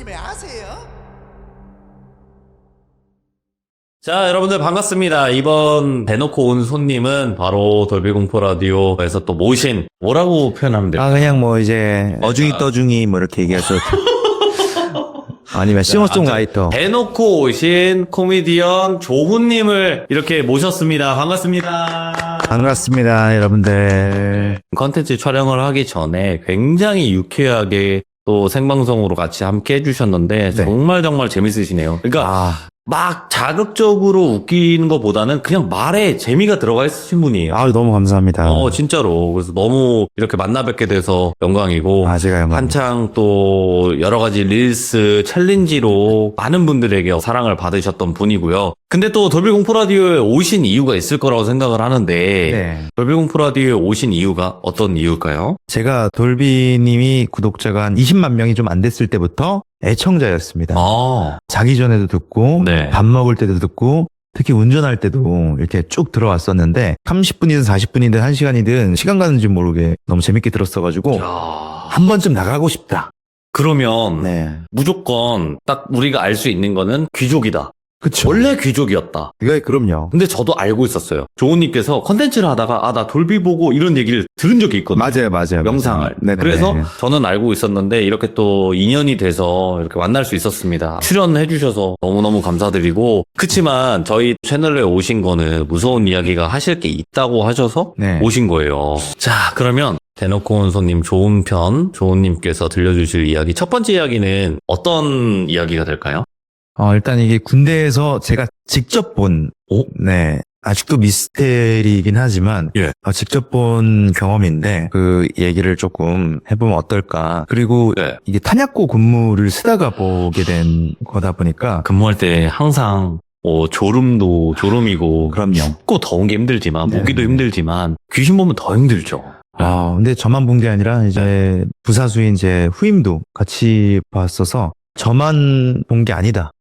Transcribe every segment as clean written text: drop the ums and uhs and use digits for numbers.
요즘에 아세요? 자, 여러분들 반갑습니다. 이번 대놓고 온 손님은 바로 돌비공포 라디오에서 또 모신, 뭐라고 표현하면 될까요? 그냥 뭐 이제 어중이 떠중이 뭐 이렇게 얘기하셔도 아니면 싱어송라이터. 대놓고 오신 코미디언 조훈님을 이렇게 모셨습니다. 반갑습니다. 반갑습니다, 여러분들. 컨텐츠 촬영을 하기 전에 굉장히 유쾌하게 또 생방송으로 같이 함께 해주셨는데 네. 정말 재밌으시네요. 그러니까 막 자극적으로 웃기는 것보다는 그냥 말에 재미가 들어가 있으신 분이에요. 너무 감사합니다. 진짜로. 그래서 너무 이렇게 만나 뵙게 돼서 영광이고. 제가 영광입니다. 한창 또 여러 가지 릴스 챌린지로 많은 분들에게 사랑을 받으셨던 분이고요. 근데 또 돌비공포 라디오에 오신 이유가 있을 거라고 생각을 하는데. 네. 돌비공포 라디오에 오신 이유가 어떤 이유일까요? 제가 돌비님이 구독자가 한 20만 명이 좀 안 됐을 때부터 애청자였습니다. 자기 전에도 듣고, 네. 밥 먹을 때도 듣고, 특히 운전할 때도 이렇게 쭉 들어왔었는데 30분이든 40분이든 1시간이든 시간 가는지 모르게 너무 재밌게 들었어가지고 한 번쯤 나가고 싶다. 그러면 네. 무조건 딱 우리가 알 수 있는 거는 귀족이다. 그쵸. 원래 귀족이었다. 그럼요. 근데 저도 알고 있었어요. 조은님께서 컨텐츠를 하다가 나 돌비 보고 이런 얘기를 들은 적이 있거든요. 맞아요. 영상을. 네네네. 그래서 저는 알고 있었는데 이렇게 또 인연이 돼서 이렇게 만날 수 있었습니다. 출연해 주셔서 너무너무 감사드리고, 그치만 저희 채널에 오신 거는 무서운 이야기가 하실 게 있다고 하셔서 네. 오신 거예요. 자, 그러면 대놓고 온 손님 좋은 편 조은님께서 들려주실 이야기, 첫 번째 이야기는 어떤 이야기가 될까요? 일단 이게 군대에서 제가 직접 본, 네. 아직도 미스테리이긴 하지만, 예. 직접 본 경험인데, 그 얘기를 조금 해보면 어떨까. 그리고 네. 이게 탄약고 근무를 쓰다가 보게 된 거다 보니까, 근무할 때 항상 졸음도 졸음이고, 그럼요. 춥고 더운 게 힘들지만, 네. 모기도 힘들지만, 귀신 보면 더 힘들죠. 근데 저만 본 게 아니라, 이제 부사수인 제 후임도 같이 봤어서, 저만 본 게 아니다.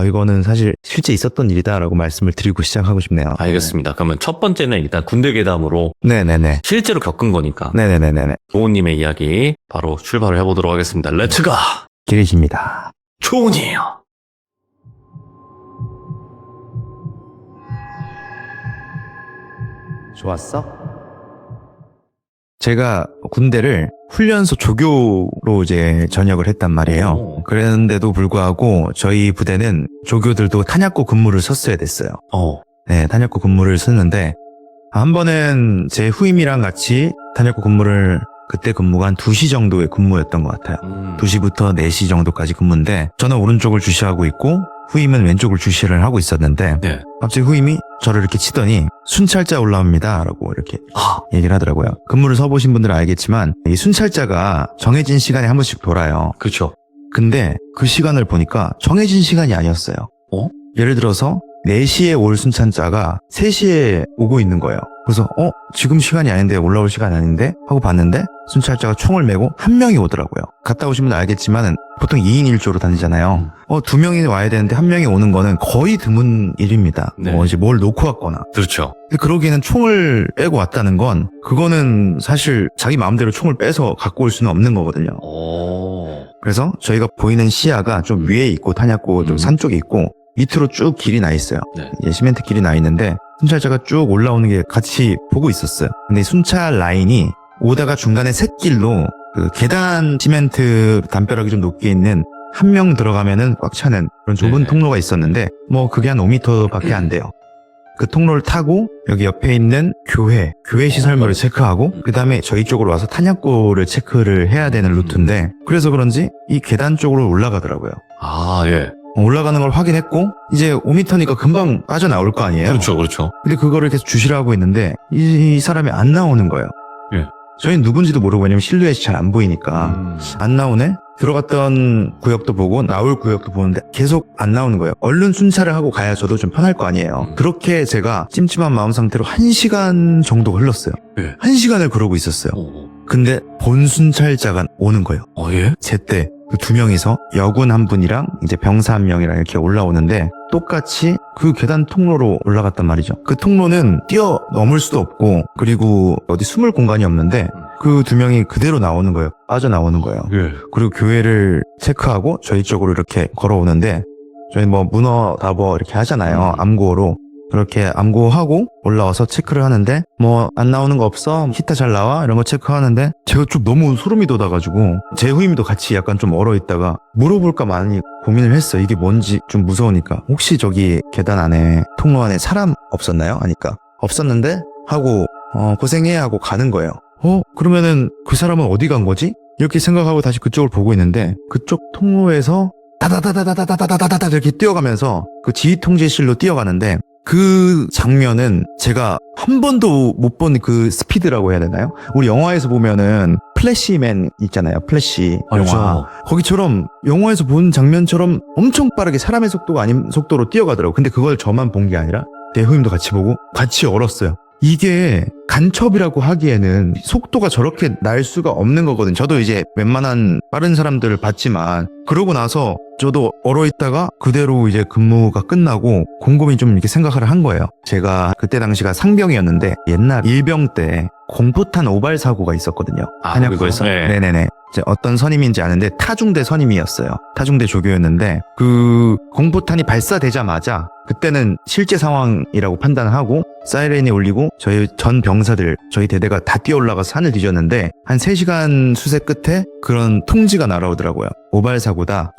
이거는 사실 실제 있었던 일이다라고 말씀을 드리고 시작하고 싶네요. 알겠습니다. 그러면 첫 번째는 일단 군대 괴담으로 네네네. 실제로 겪은 거니까 네네네네. 조은님의 이야기 바로 출발을 해보도록 하겠습니다. 렛츠가! 기리십니다. 조은이에요. 좋았어? 제가 군대를 훈련소 조교로 이제 전역을 했단 말이에요. 오. 그랬는데도 불구하고 저희 부대는 조교들도 탄약고 근무를 섰어야 됐어요. 네, 탄약고 근무를 썼는데 한 번은 제 후임이랑 같이 탄약고 근무를 그때 근무가 한 2시 정도의 근무였던 것 같아요. 2시부터 4시 정도까지 근무인데 저는 오른쪽을 주시하고 있고 후임은 왼쪽을 주시를 하고 있었는데 네. 갑자기 후임이 저를 이렇게 치더니 순찰자 올라옵니다 라고 이렇게 얘기를 하더라고요. 근무를 서보신 분들은 알겠지만 이 순찰자가 정해진 시간에 한 번씩 돌아요. 그렇죠. 근데 그 시간을 보니까 정해진 시간이 아니었어요. 예를 들어서 4시에 올 순찰자가 3시에 오고 있는 거예요. 그래서 지금 시간이 아닌데 올라올 시간 아닌데 하고 봤는데 순찰자가 총을 메고 한 명이 오더라고요. 갔다 오신 분은 알겠지만 보통 2인 1조로 다니잖아요. 2명이 와야 되는데 한 명이 오는 거는 거의 드문 일입니다. 네. 이제 뭘 놓고 왔거나. 그렇죠. 근데 그러기에는 총을 빼고 왔다는 건 그거는 사실 자기 마음대로 총을 빼서 갖고 올 수는 없는 거거든요. 그래서 저희가 보이는 시야가 좀 위에 있고 탄약고 좀 산 쪽에 있고 밑으로 쭉 길이 나 있어요. 네. 시멘트 길이 나 있는데 순찰자가 쭉 올라오는 게 같이 보고 있었어요. 근데 순찰 라인이 오다가 중간에 샛길로 그 계단 시멘트 담벼락이 좀 높게 있는 한 명 들어가면은 꽉 차는 그런 좁은 네. 통로가 있었는데 그게 한 5m밖에 안 돼요. 그 통로를 타고 여기 옆에 있는 교회 시설물을 체크하고 그 다음에 저희 쪽으로 와서 탄약고를 체크를 해야 되는 루트인데 그래서 그런지 이 계단 쪽으로 올라가더라고요. 예. 올라가는 걸 확인했고 이제 5m니까 금방 빠져나올 거 아니에요. 그렇죠. 근데 그거를 계속 주시를 하고 있는데 이 사람이 안 나오는 거예요. 예. 저희는 누군지도 모르고 왜냐면 실루엣이 잘 안 보이니까 안 나오네? 들어갔던 구역도 보고 나올 구역도 보는데 계속 안 나오는 거예요. 얼른 순찰을 하고 가야 저도 좀 편할 거 아니에요. 그렇게 제가 찜찜한 마음 상태로 1시간 정도 흘렀어요. 예. 1시간을 그러고 있었어요. 근데 본 순찰자가 오는 거예요. 예? 제때 그 2명이서 여군 한 분이랑 이제 병사 한 명이랑 이렇게 올라오는데 똑같이 그 계단 통로로 올라갔단 말이죠. 그 통로는 뛰어넘을 수도 없고 그리고 어디 숨을 공간이 없는데 그 두 명이 그대로 나오는 거예요. 빠져나오는 거예요. 예. 그리고 교회를 체크하고 저희 쪽으로 이렇게 걸어오는데 저희 뭐 문어 다버 이렇게 하잖아요. 암고로. 그렇게 암고하고 올라와서 체크를 하는데 뭐 안 나오는 거 없어? 히타 잘 나와? 이런 거 체크하는데 제가 좀 너무 소름이 돋아가지고 제 후임도 같이 약간 좀 얼어있다가 물어볼까 많이 고민을 했어요. 이게 뭔지 좀 무서우니까. 혹시 저기 계단 안에 통로 안에 사람 없었나요? 하니까 없었는데 하고 고생해 하고 가는 거예요. 그러면은 그 사람은 어디 간 거지? 이렇게 생각하고 다시 그쪽을 보고 있는데 그쪽 통로에서 다다다다다다다다다다 이렇게 뛰어가면서 그 지휘 통제실로 뛰어가는데 그 장면은 제가 한 번도 못 본 그 스피드라고 해야 되나요? 우리 영화에서 보면은 플래시맨 있잖아요. 플래시 영화. 거기처럼 영화에서 본 장면처럼 엄청 빠르게 사람의 속도가 아닌 속도로 뛰어가더라고요. 근데 그걸 저만 본 게 아니라 내 후임도 같이 보고 같이 얼었어요. 이게 간첩이라고 하기에는 속도가 저렇게 날 수가 없는 거거든요. 저도 이제 웬만한 빠른 사람들을 봤지만 그러고 나서 저도 얼어있다가 그대로 이제 근무가 끝나고 곰곰이 좀 이렇게 생각을 한 거예요. 제가 그때 당시가 상병이었는데 옛날 일병 때 공포탄 오발 사고가 있었거든요. 한약고에서? 네. 네네네. 이제 어떤 선임인지 아는데 타중대 선임이었어요. 타중대 조교였는데 그 공포탄이 발사되자마자 그때는 실제 상황이라고 판단하고 사이렌이 울리고 저희 전 병사들 저희 대대가 다 뛰어올라가서 산을 뒤졌는데 한 3시간 수색 끝에 그런 통지가 날아오더라고요. 오발 사고다.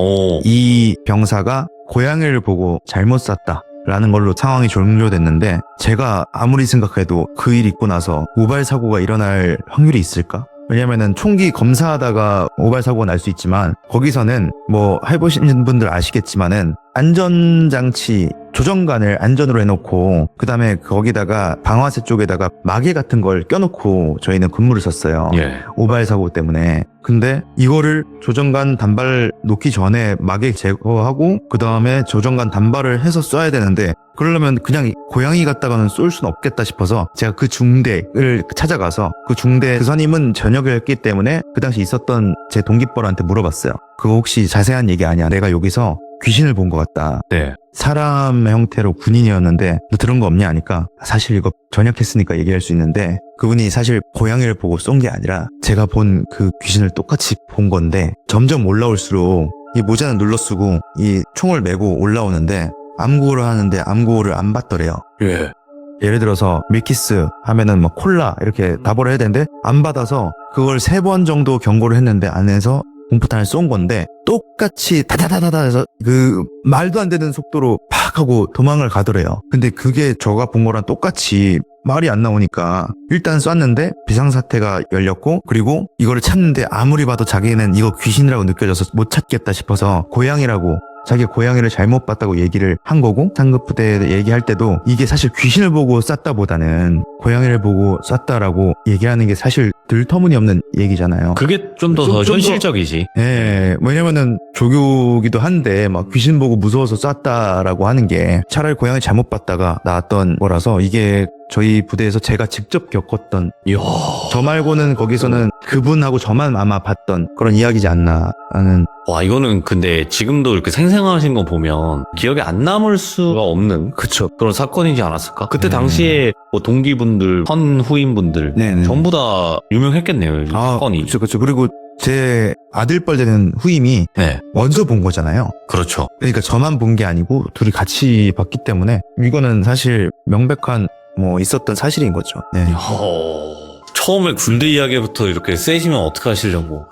이 병사가 고양이를 보고 잘못 쐈다. 라는 걸로 상황이 종료됐는데 제가 아무리 생각해도 그 일 있고 나서 오발 사고가 일어날 확률이 있을까? 왜냐면은 총기 검사하다가 오발 사고가 날 수 있지만 거기서는 뭐 해보신 분들 아시겠지만은 안전장치 조정관을 안전으로 해놓고 그 다음에 거기다가 방아쇠 쪽에다가 마개 같은 걸 껴놓고 저희는 근무를 썼어요. 예. 오발 사고 때문에. 근데 이거를 조정관 단발 놓기 전에 마개 제거하고 그 다음에 조정관 단발을 해서 쏴야 되는데 그러려면 그냥 고양이 갖다가는 쏠 수는 없겠다 싶어서 제가 그 중대를 찾아가서 그 중대 그 선임은 전역이었기 때문에 그 당시 있었던 제 동기뻘한테 물어봤어요. 그거 혹시 자세한 얘기 아니야? 내가 여기서 귀신을 본 것 같다. 네. 사람의 형태로 군인이었는데 너 들은 거 없냐 하니까 사실 이거 전역했으니까 얘기할 수 있는데 그분이 사실 고양이를 보고 쏜 게 아니라 제가 본 그 귀신을 똑같이 본 건데 점점 올라올수록 이 모자는 눌러 쓰고 이 총을 메고 올라오는데 암구호를 하는데 암구호를 안 받더래요. 예. 예를 들어서 밀키스 하면은 뭐 콜라 이렇게 답을 해야 되는데 안 받아서 그걸 3번 정도 경고를 했는데 안에서 공포탄을 쏜 건데 똑같이 다다다다다 해서 그 말도 안 되는 속도로 팍 하고 도망을 가더래요. 근데 그게 저가 본 거랑 똑같이 말이 안 나오니까 일단 쐈는데 비상사태가 열렸고 그리고 이거를 찾는데 아무리 봐도 자기는 이거 귀신이라고 느껴져서 못 찾겠다 싶어서 고양이라고 자기 고양이를 잘못 봤다고 얘기를 한 거고 상급부대 얘기할 때도 이게 사실 귀신을 보고 쐈다보다는 고양이를 보고 쐈다라고 얘기하는 게 사실 들 터무니없는 얘기잖아요. 그게 좀 더 현실적이지. 예, 왜냐면은 조교기도 한데 막 귀신 보고 무서워서 쐈다라고 하는 게 차라리 고양이 잘못 봤다가 나왔던 거라서 이게 저희 부대에서 제가 직접 겪었던 이야. 저 말고는 거기서는 그분하고 저만 아마 봤던 그런 이야기지 않나 하는. 와, 이거는 근데 지금도 이렇게 생생하신 거 보면 기억에 안 남을 수가 없는 그쵸. 그런 사건이지 않았을까? 그때 네. 당시에 뭐 동기분들, 현 후임분들 네네. 전부 다 유명했겠네요. 이 사건이. 그쵸. 그리고 제 아들뻘 되는 후임이 네, 먼저 본 거잖아요. 그렇죠. 그러니까 저만 본 게 아니고 둘이 같이 봤기 때문에 이거는 사실 명백한 뭐 있었던 사실인 거죠. 네. 처음에 군대 이야기부터 이렇게 세시면 어떡하시려고.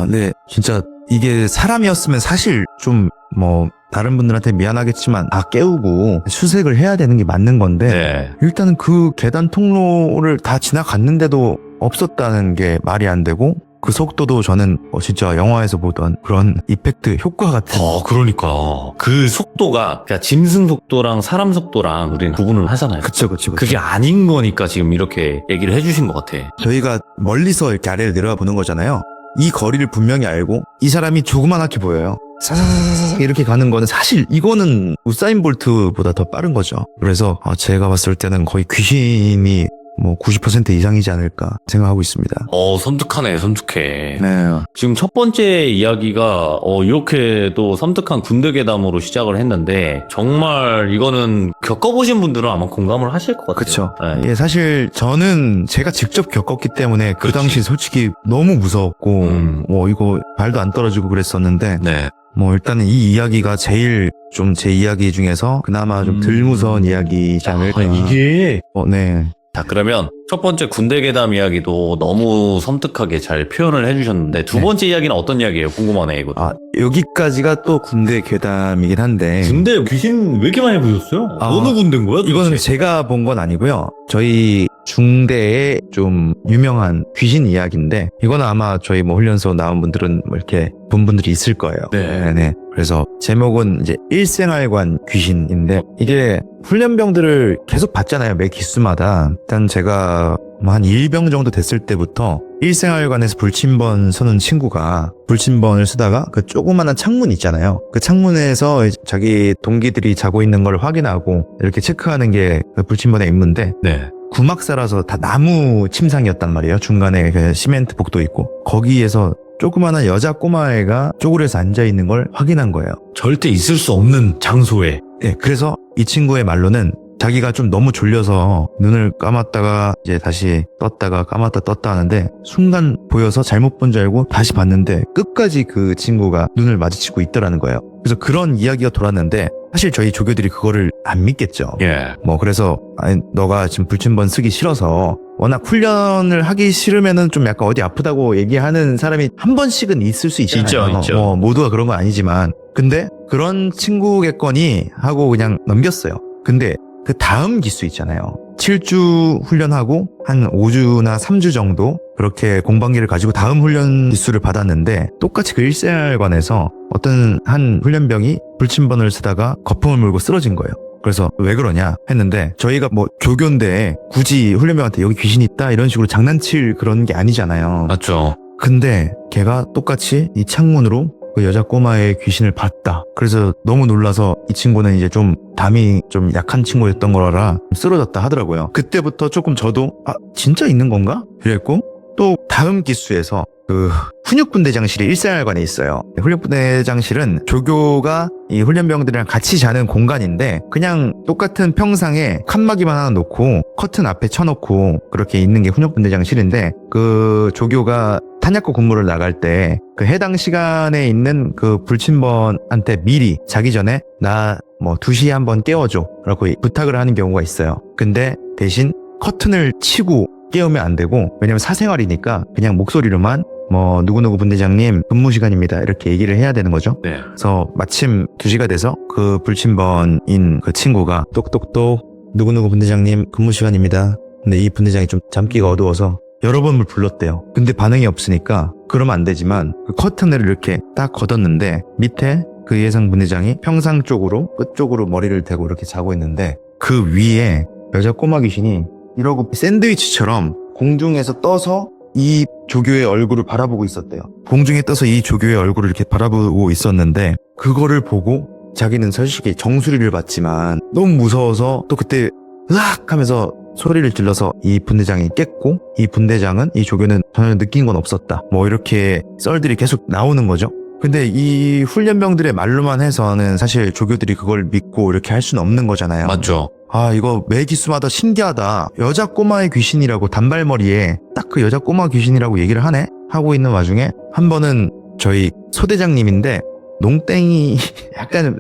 네. 진짜 이게 사람이었으면 사실 좀 뭐 다른 분들한테 미안하겠지만 다 깨우고 수색을 해야 되는 게 맞는 건데 네. 일단은 그 계단 통로를 다 지나갔는데도 없었다는 게 말이 안 되고 그 속도도 저는 진짜 영화에서 보던 그런 이펙트 효과 같은. 그러니까. 그 속도가, 그러니까 짐승 속도랑 사람 속도랑 우리는 구분을 하잖아요. 그쵸. 그게 아닌 거니까 지금 이렇게 얘기를 해주신 것 같아. 저희가 멀리서 이렇게 아래를 내려와 보는 거잖아요. 이 거리를 분명히 알고 이 사람이 조그만하게 보여요. 사사사사 이렇게 가는 거는 사실 이거는 우사인 볼트보다 더 빠른 거죠. 그래서 제가 봤을 때는 거의 귀신이 뭐 90% 이상이지 않을까 생각하고 있습니다. 섬뜩하네, 섬뜩해. 네. 지금 첫 번째 이야기가 이렇게 또 섬뜩한 군대 괴담으로 시작을 했는데 정말 이거는 겪어보신 분들은 아마 공감을 하실 것 같아요. 그쵸. 네. 예, 사실 저는 제가 직접 겪었기 때문에 그 그치. 당시 솔직히 너무 무서웠고, 뭐 이거 발도 안 떨어지고 그랬었는데, 네. 뭐 일단은 이 이야기가 제일 좀 제 이야기 중에서 그나마 좀 덜 무서운 이야기지 않을까. 이게 네. 자, 그러면 첫 번째 군대 괴담 이야기도 너무 섬뜩하게 잘 표현을 해주셨는데 두 네. 번째 이야기는 어떤 이야기예요? 궁금하네, 이거. 아, 여기까지가 또 군대 괴담이긴 한데. 군대 귀신 왜 이렇게 많이 보셨어요? 어느 군대인 거야? 이거는 제가 본 건 아니고요. 저희 중대에 좀 유명한 귀신 이야기인데, 이거는 아마 저희 뭐 훈련소 나온 분들은 뭐 이렇게 본 분들이 있을 거예요. 네. 그래서 제목은 이제 일생활관 귀신인데, 이게 훈련병들을 계속 봤잖아요. 매 기수마다. 일단 제가 뭐 한 1병 정도 됐을 때부터 일생활관에서 불침번 서는 친구가 불침번을 쓰다가 그 조그마한 창문 있잖아요. 그 창문에서 자기 동기들이 자고 있는 걸 확인하고 이렇게 체크하는 게 그 불침번의 임무인데, 네. 구막사라서 다 나무 침상이었단 말이에요. 중간에 그 시멘트 복도 있고, 거기에서 조그마한 여자 꼬마애가 쪼그려서 앉아있는 걸 확인한 거예요. 절대 있을 수 없는 장소에. 네, 그래서 이 친구의 말로는 자기가 좀 너무 졸려서 눈을 감았다가 이제 다시 떴다가 감았다 떴다 하는데, 순간 보여서 잘못 본 줄 알고 다시 봤는데 끝까지 그 친구가 눈을 마주치고 있더라는 거예요. 그래서 그런 이야기가 돌았는데, 사실 저희 조교들이 그거를 안 믿겠죠. 예. 뭐 그래서 아니, 너가 지금 불침번 쓰기 싫어서, 워낙 훈련을 하기 싫으면은 좀 약간 어디 아프다고 얘기하는 사람이 한 번씩은 있을 수 있잖아요. 있죠. 뭐 모두가 그런 건 아니지만, 근데 그런 친구겠거니 하고 그냥 넘겼어요. 근데 그 다음 기수 있잖아요. 7주 훈련하고 한 5주나 3주 정도 그렇게 공방기를 가지고 다음 훈련 기수를 받았는데, 똑같이 그 일생활관에서 어떤 한 훈련병이 불침번을 쓰다가 거품을 물고 쓰러진 거예요. 그래서 왜 그러냐 했는데, 저희가 뭐 조교인데 굳이 훈련병한테 여기 귀신 있다 이런 식으로 장난칠 그런 게 아니잖아요. 맞죠. 근데 걔가 똑같이 이 창문으로 그 여자 꼬마의 귀신을 봤다. 그래서 너무 놀라서 이 친구는 이제 좀 담이 좀 약한 친구였던 거라 쓰러졌다 하더라고요. 그때부터 조금 저도 진짜 있는 건가? 이랬고, 또 다음 기수에서 그 훈육분대장실이 일생활관에 있어요. 훈육분대장실은 조교가 이 훈련병들이랑 같이 자는 공간인데, 그냥 똑같은 평상에 칸막이만 하나 놓고 커튼 앞에 쳐놓고 그렇게 있는 게 훈육분대장실인데, 그 조교가 탄약고 근무를 나갈 때 그 해당 시간에 있는 그 불침번한테 미리 자기 전에 나 뭐 2시에 한번 깨워줘 라고 부탁을 하는 경우가 있어요. 근데 대신 커튼을 치고 깨우면 안 되고, 왜냐면 사생활이니까 그냥 목소리로만 뭐 누구누구 분대장님 근무 시간입니다 이렇게 얘기를 해야 되는 거죠. 네. 그래서 마침 2시가 돼서 그 불침번인 그 친구가 똑똑똑 누구누구 분대장님 근무 시간입니다. 근데 이 분대장이 좀 잠기가 어두워서 여러 번을 불렀대요. 근데 반응이 없으니까 그러면 안 되지만 그 커튼을 이렇게 딱 걷었는데, 밑에 그 예상 분대장이 평상 쪽으로 끝쪽으로 머리를 대고 이렇게 자고 있는데, 그 위에 여자 꼬마 귀신이 이러고 샌드위치처럼 공중에서 떠서 이 조교의 얼굴을 바라보고 있었대요. 공중에 떠서 이 조교의 얼굴을 이렇게 바라보고 있었는데, 그거를 보고 자기는 솔직히 정수리를 받지만 너무 무서워서 또 그때 으악 하면서 소리를 질러서 이 분대장이 깼고, 이 분대장은 이 조교는 전혀 느낀 건 없었다, 뭐 이렇게 썰들이 계속 나오는 거죠. 근데 이 훈련병들의 말로만 해서는 사실 조교들이 그걸 믿고 이렇게 할 수는 없는 거잖아요. 맞죠. 이거 매 기수마다 신기하다, 여자 꼬마의 귀신이라고 단발머리에 딱 그 여자 꼬마 귀신이라고 얘기를 하네 하고 있는 와중에, 한 번은 저희 소대장님인데 농땡이 약간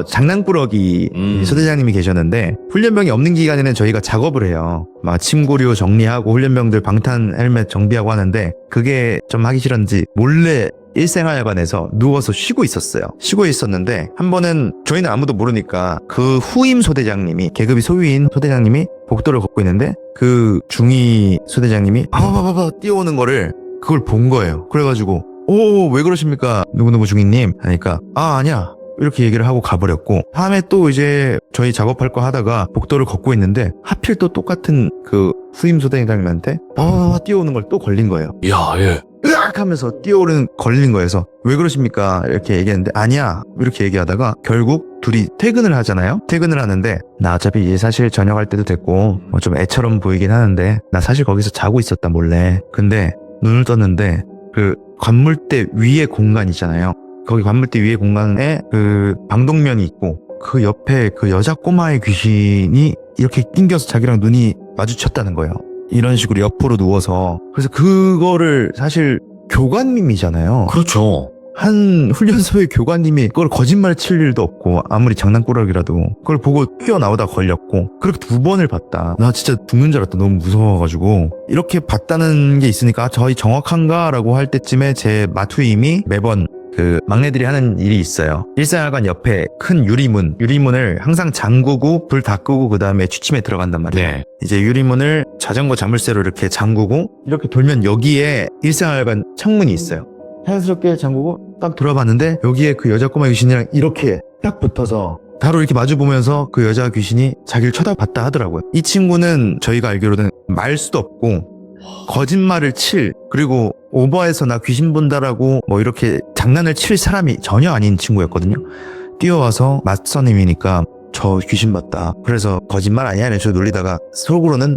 장난꾸러기 소대장님이 계셨는데, 훈련병이 없는 기간에는 저희가 작업을 해요. 막 침구류 정리하고 훈련병들 방탄 헬멧 정비하고 하는데, 그게 좀 하기 싫었는지 몰래 일생활관에서 누워서 쉬고 있었어요. 쉬고 있었는데 한 번은 저희는 아무도 모르니까 그 후임 소대장님이, 계급이 소위인 소대장님이 복도를 걷고 있는데, 그 중위 소대장님이 바바바바 뛰어오는 거를 그걸 본 거예요. 그래가지고 왜 그러십니까 누구누구 중위님 하니까 아니야 이렇게 얘기를 하고 가버렸고, 다음에 또 이제 저희 작업할 거 하다가 복도를 걷고 있는데 하필 또 똑같은 그 후임 소대장님한테 뛰어오는 걸 또 걸린 거예요. 야, 예. 으악! 막 하면서 뛰어오르는 걸리는 거예요. 그래서 왜 그러십니까? 이렇게 얘기했는데 아니야 이렇게 얘기하다가 결국 둘이 퇴근을 하잖아요. 퇴근을 하는데 나 어차피 이제 사실 저녁 할 때도 됐고 뭐 좀 애처럼 보이긴 하는데 나 사실 거기서 자고 있었다 몰래. 근데 눈을 떴는데 그 관물대 위에 공간 있잖아요. 거기 관물대 위에 공간에 그 방독면이 있고 그 옆에 그 여자 꼬마의 귀신이 이렇게 낑겨서 자기랑 눈이 마주쳤다는 거예요. 이런 식으로 옆으로 누워서. 그래서 그거를 사실 교관님이잖아요. 그렇죠. 한 훈련소의 교관님이 그걸 거짓말 칠 일도 없고 아무리 장난꾸러기라도 그걸 보고 뛰어나오다 걸렸고 그렇게 2번을 봤다. 나 진짜 죽는 줄 알았다. 너무 무서워가지고. 이렇게 봤다는 게 있으니까 저희 정확한가? 라고 할 때쯤에 제 마투임이 매번 그 막내들이 하는 일이 있어요. 일상학관 옆에 큰 유리문을 항상 잠그고 불 다 끄고 그 다음에 취침에 들어간단 말이에요. 네. 이제 유리문을 자전거 자물쇠로 이렇게 잠그고 이렇게 돌면 여기에 일상학관 창문이 있어요. 자연스럽게 잠그고 딱 들어봤는데 여기에 그 여자 꼬마 귀신이랑 이렇게 딱 붙어서 바로 이렇게 마주 보면서 그 여자 귀신이 자기를 쳐다봤다 하더라고요. 이 친구는 저희가 알기로는 말 수도 없고 거짓말을 그리고 오버해서 나 귀신 본다라고 뭐 이렇게 장난을 칠 사람이 전혀 아닌 친구였거든요. 뛰어와서 맞선임이니까 저 귀신 봤다. 그래서 거짓말 아니야? 이래서 놀리다가 속으로는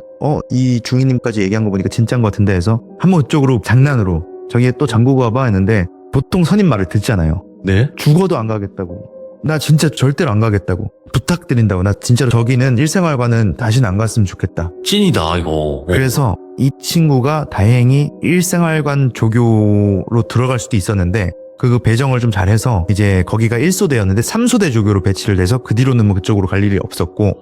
이 중이님까지 얘기한 거 보니까 진짜인 것 같은데 해서 한번 이쪽으로 장난으로 저기에 또 잠그고 와봐 했는데 보통 선임 말을 듣잖아요. 네? 죽어도 안 가겠다고. 나 진짜 절대로 안 가겠다고. 부탁드린다고. 나 진짜로 저기는 일생활과는 다시는 안 갔으면 좋겠다. 찐이다 이거. 그래서 이 친구가 다행히 일생활관 조교로 들어갈 수도 있었는데 그 배정을 좀 잘해서 이제 거기가 1소대였는데 3소대 조교로 배치를 돼서 그 뒤로는 뭐 그쪽으로 갈 일이 없었고.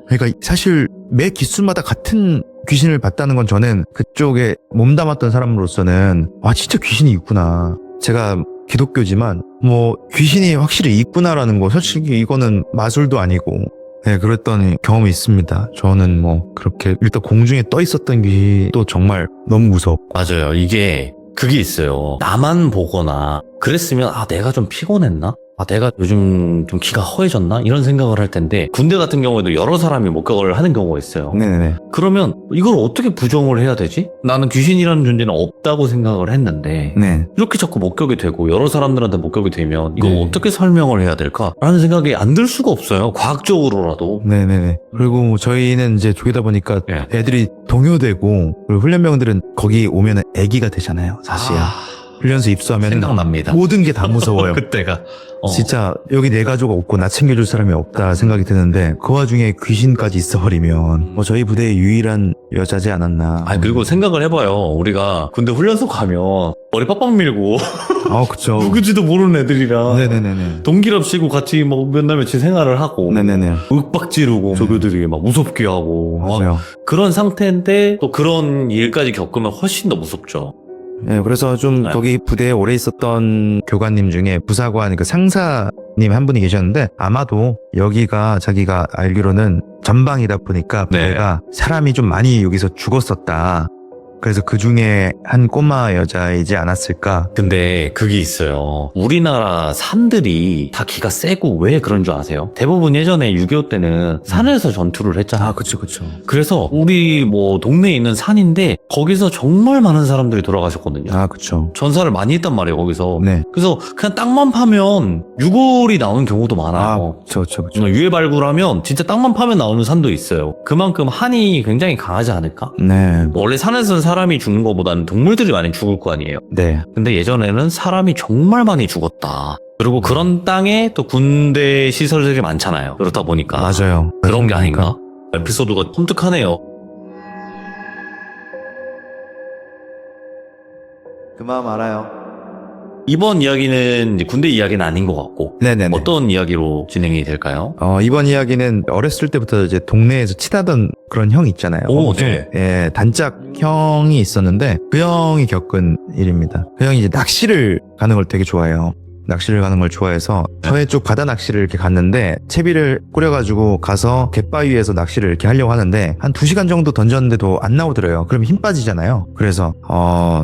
그러니까 사실 매 기수마다 같은 귀신을 봤다는 건 저는 그쪽에 몸담았던 사람으로서는 아 진짜 귀신이 있구나. 제가 기독교지만 뭐 귀신이 확실히 있구나라는 거 솔직히 이거는 마술도 아니고 네 그랬던 경험이 있습니다. 저는 뭐 그렇게 일단 공중에 떠 있었던 귀신도 정말 너무 무섭고 맞아요. 이게 그게 있어요. 나만 보거나 그랬으면 내가 좀 피곤했나? 내가 요즘 좀 기가 허해졌나? 이런 생각을 할 텐데 군대 같은 경우에도 여러 사람이 목격을 하는 경우가 있어요. 네네네. 그러면 이걸 어떻게 부정을 해야 되지? 나는 귀신이라는 존재는 없다고 생각을 했는데 네. 이렇게 자꾸 목격이 되고 여러 사람들한테 목격이 되면 이걸 네. 어떻게 설명을 해야 될까? 라는 생각이 안 들 수가 없어요. 과학적으로라도. 네네네. 그리고 저희는 이제 조이다 보니까 예. 애들이 동요되고 그리고 훈련병들은 거기 오면은 애기가 되잖아요. 사실야. 훈련소 입소하면 생각납니다. 모든 게 다 무서워요. 그때가. 진짜 여기 내 가족 없고 나 챙겨줄 사람이 없다 생각이 드는데 그 와중에 귀신까지 있어버리면 뭐 저희 부대의 유일한 여자지 않았나. 그리고 생각을 해봐요. 우리가 군대 훈련소 가면 머리 빡빡 밀고 그쵸. 누구지도 모르는 애들이랑 네네네네. 동기랍시고 같이 뭐 몇 날 며칠 생활을 하고 네네네. 윽박 지르고 조교들이 막 무섭게 하고 막 맞아요. 그런 상태인데 또 그런 일까지 겪으면 훨씬 더 무섭죠. 네, 그래서 좀 네. 거기 부대에 오래 있었던 교관님 중에 부사관 그 상사님 한 분이 계셨는데 아마도 여기가 자기가 알기로는 전방이다 보니까 부대가 사람이 좀 많이 여기서 죽었었다. 그래서 그 중에 한 꼬마 여자이지 않았을까. 근데 그게 있어요. 우리나라 산들이 다 기가 세고 왜 그런 줄 아세요? 대부분 예전에 6.25 때는 산에서 전투를 했잖아요. 그쵸. 그래서 우리 뭐 동네에 있는 산인데 거기서 정말 많은 사람들이 돌아가셨거든요. 그쵸. 전사를 많이 했단 말이에요, 거기서. 네. 그래서 그냥 땅만 파면 유골이 나오는 경우도 많아요. 그쵸. 유해 발굴하면 진짜 땅만 파면 나오는 산도 있어요. 그만큼 한이 굉장히 강하지 않을까? 네. 원래 산에서는 사람이 죽는 것보다는 동물들이 많이 죽을 거 아니에요. 네. 근데 예전에는 사람이 정말 많이 죽었다. 그리고 그런 땅에 또 군대 시설들이 많잖아요. 그렇다 보니까 맞아요. 그런 게 아닌가? 에피소드가 섬뜩하네요. 그 마음 알아요. 이번 이야기는 이제 군대 이야기는 아닌 것 같고 네네네. 어떤 이야기로 진행이 될까요? 이번 이야기는 어렸을 때부터 이제 동네에서 친하던 그런 형 있잖아요. 네. 예, 단짝 형이 있었는데 그 형이 겪은 일입니다. 그 형이 이제 낚시를 가는 걸 되게 좋아해요. 낚시를 가는 걸 좋아해서 서해 쪽 바다 낚시를 이렇게 갔는데 채비를 꾸려가지고 가서 갯바위에서 낚시를 이렇게 하려고 하는데 한 2시간 정도 던졌는데도 안 나오더래요. 그럼 힘 빠지잖아요. 그래서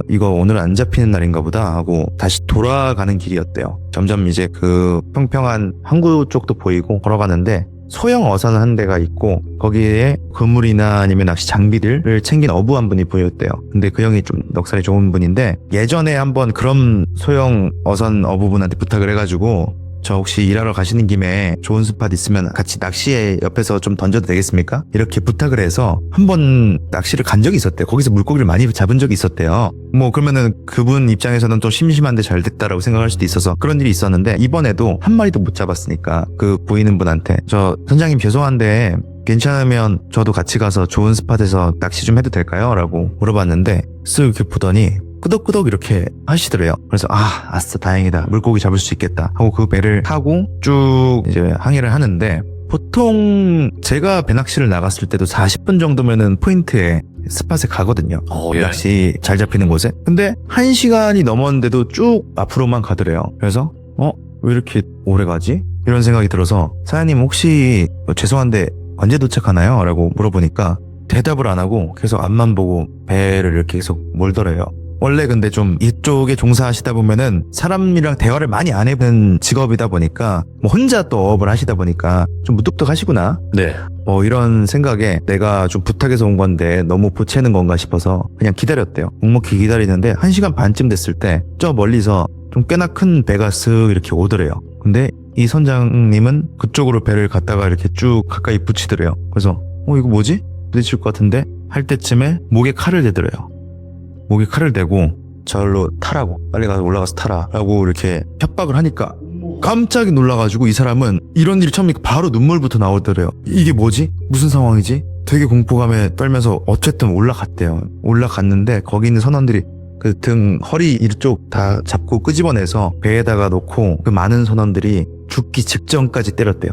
이거 오늘 안 잡히는 날인가 보다 하고 다시 돌아가는 길이었대요. 점점 이제 그 평평한 항구 쪽도 보이고 걸어가는데 소형 어선 한 대가 있고 거기에 그물이나 아니면 낚시 장비들을 챙긴 어부 한 분이 보였대요. 근데 그 형이 좀 넉살이 좋은 분인데 예전에 한번 그런 소형 어선 어부분한테 부탁을 해가지고 저 혹시 일하러 가시는 김에 좋은 스팟 있으면 같이 낚시에 옆에서 좀 던져도 되겠습니까? 이렇게 부탁을 해서 한번 낚시를 간 적이 있었대요. 거기서 물고기를 많이 잡은 적이 있었대요. 뭐 그러면은 그분 입장에서는 좀 심심한데 잘 됐다라고 생각할 수도 있어서 그런 일이 있었는데 이번에도 한 마리도 못 잡았으니까 그 보이는 분한테 저 선장님 죄송한데 괜찮으면 저도 같이 가서 좋은 스팟에서 낚시 좀 해도 될까요? 라고 물어봤는데 쓱 이렇게 보더니 끄덕끄덕 이렇게 하시더래요. 그래서 아싸 다행이다. 물고기 잡을 수 있겠다 하고 그 배를 타고 쭉 이제 항해를 하는데 보통 제가 배낚시를 나갔을 때도 40분 정도면은 포인트에 스팟에 가거든요. 예. 낚시 잘 잡히는 곳에. 근데 1시간이 넘었는데도 쭉 앞으로만 가더래요. 그래서 왜 이렇게 오래 가지? 이런 생각이 들어서 사장님 혹시 죄송한데 언제 도착하나요? 라고 물어보니까 대답을 안 하고 계속 앞만 보고 배를 이렇게 계속 몰더래요. 원래 근데 좀 이쪽에 종사하시다 보면은 사람이랑 대화를 많이 안 해본 직업이다 보니까 뭐 혼자 또 어업을 하시다 보니까 좀 무뚝뚝하시구나. 네. 이런 생각에 내가 좀 부탁해서 온 건데 너무 보채는 건가 싶어서 그냥 기다렸대요. 묵묵히 기다리는데 1시간 반쯤 됐을 때 저 멀리서 좀 꽤나 큰 배가 쓱 이렇게 오더래요. 근데 이 선장님은 그쪽으로 배를 갖다가 이렇게 쭉 가까이 붙이더래요. 그래서 이거 뭐지? 부딪힐 것 같은데 할 때쯤에 목에 칼을 대더래요. 목에 칼을 대고 저절로 타라고 빨리 가서 올라가서 타라 라고 이렇게 협박을 하니까 깜짝이 놀라가지고 이 사람은 이런 일이 처음이니까 바로 눈물부터 나오더래요. 이게 뭐지? 무슨 상황이지? 되게 공포감에 떨면서 어쨌든 올라갔대요. 올라갔는데 거기 있는 선원들이 그 등 허리 이쪽 다 잡고 끄집어내서 배에다가 놓고 그 많은 선원들이 죽기 직전까지 때렸대요.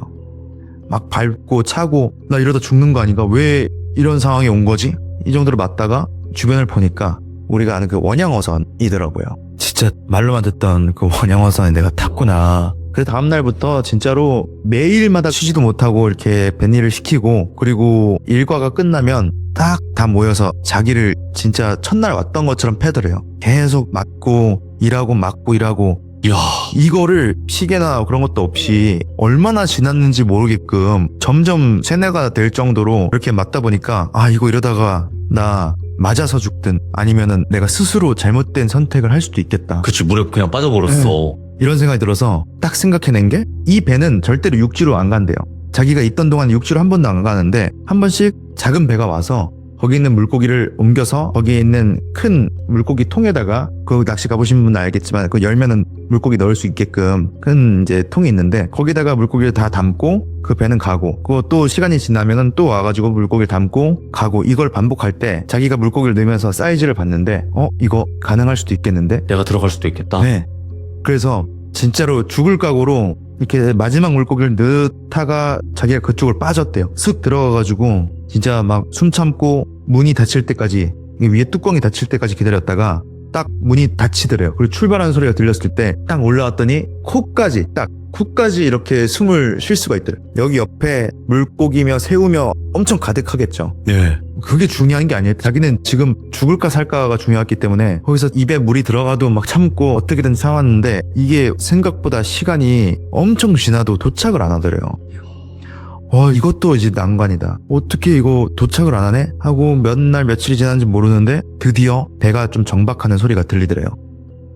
막 밟고 차고 나 이러다 죽는 거 아닌가? 왜 이런 상황이 온 거지? 이 정도로 맞다가 주변을 보니까 우리가 아는 그 원양어선이더라고요. 진짜 말로만 듣던 그 원양어선에 내가 탔구나. 그래서 다음날부터 진짜로 매일마다 쉬지도 못하고 이렇게 뱃일을 시키고 그리고 일과가 끝나면 딱 다 모여서 자기를 진짜 첫날 왔던 것처럼 패더래요. 계속 맞고 일하고 맞고 일하고 이야. 이거를 시계나 그런 것도 없이 얼마나 지났는지 모르게끔 점점 세뇌가 될 정도로 이렇게 맞다 보니까 이거 이러다가 나 맞아서 죽든 아니면은 내가 스스로 잘못된 선택을 할 수도 있겠다. 그치, 물에 그냥 빠져버렸어. 이런 생각이 들어서 딱 생각해낸 게 이 배는 절대로 육지로 안 간대요. 자기가 있던 동안 육지로 한 번도 안 가는데 한 번씩 작은 배가 와서 거기 있는 물고기를 옮겨서 거기에 있는 큰 물고기 통에다가 그 낚시 가보신 분은 알겠지만 그 열면은 물고기 넣을 수 있게끔 큰 이제 통이 있는데 거기다가 물고기를 다 담고 그 배는 가고 그거 또 시간이 지나면은 또 와가지고 물고기를 담고 가고 이걸 반복할 때 자기가 물고기를 넣으면서 사이즈를 봤는데 이거 가능할 수도 있겠는데? 내가 들어갈 수도 있겠다. 네. 그래서 진짜로 죽을 각오로 이렇게 마지막 물고기를 넣다가 자기가 그쪽을 빠졌대요. 쓱 들어가가지고 진짜 막 숨 참고 문이 닫힐 때까지 위에 뚜껑이 닫힐 때까지 기다렸다가 딱 문이 닫히더래요. 그리고 출발하는 소리가 들렸을 때 딱 올라왔더니 코까지 이렇게 숨을 쉴 수가 있더래요. 여기 옆에 물고기며 새우며 엄청 가득하겠죠. 예. 그게 중요한 게 아니에요. 자기는 지금 죽을까 살까가 중요했기 때문에 거기서 입에 물이 들어가도 막 참고 어떻게든 참았는데 이게 생각보다 시간이 엄청 지나도 도착을 안 하더래요. 이것도 이제 난관이다. 어떻게 이거 도착을 안 하네? 하고 몇 날 며칠이 지났는지 모르는데 드디어 배가 좀 정박하는 소리가 들리더래요.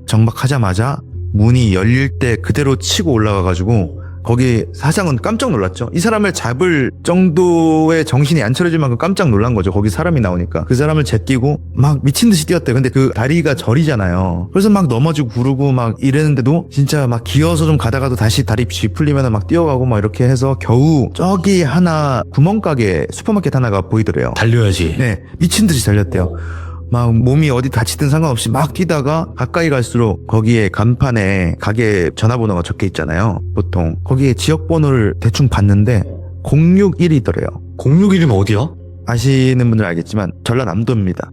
정박하자마자 문이 열릴 때 그대로 치고 올라가가지고 거기 사장은 깜짝 놀랐죠. 이 사람을 잡을 정도의 정신이 안 차려질 만큼 깜짝 놀란 거죠. 거기 사람이 나오니까. 그 사람을 제끼고 막 미친 듯이 뛰었대요. 근데 그 다리가 저리잖아요. 그래서 막 넘어지고 구르고 막 이랬는데도 진짜 막 기어서 좀 가다가도 다시 다리 쥐 풀리면 막 뛰어가고 막 이렇게 해서 겨우 저기 하나 구멍가게 슈퍼마켓 하나가 보이더래요. 달려야지. 네, 미친 듯이 달렸대요. 막 몸이 어디 다치든 상관없이 막 뛰다가 가까이 갈수록 거기에 간판에 가게 전화번호가 적혀 있잖아요. 보통 거기에 지역번호를 대충 봤는데 061이더래요. 061이면 어디야? 아시는 분들 알겠지만 전라남도입니다.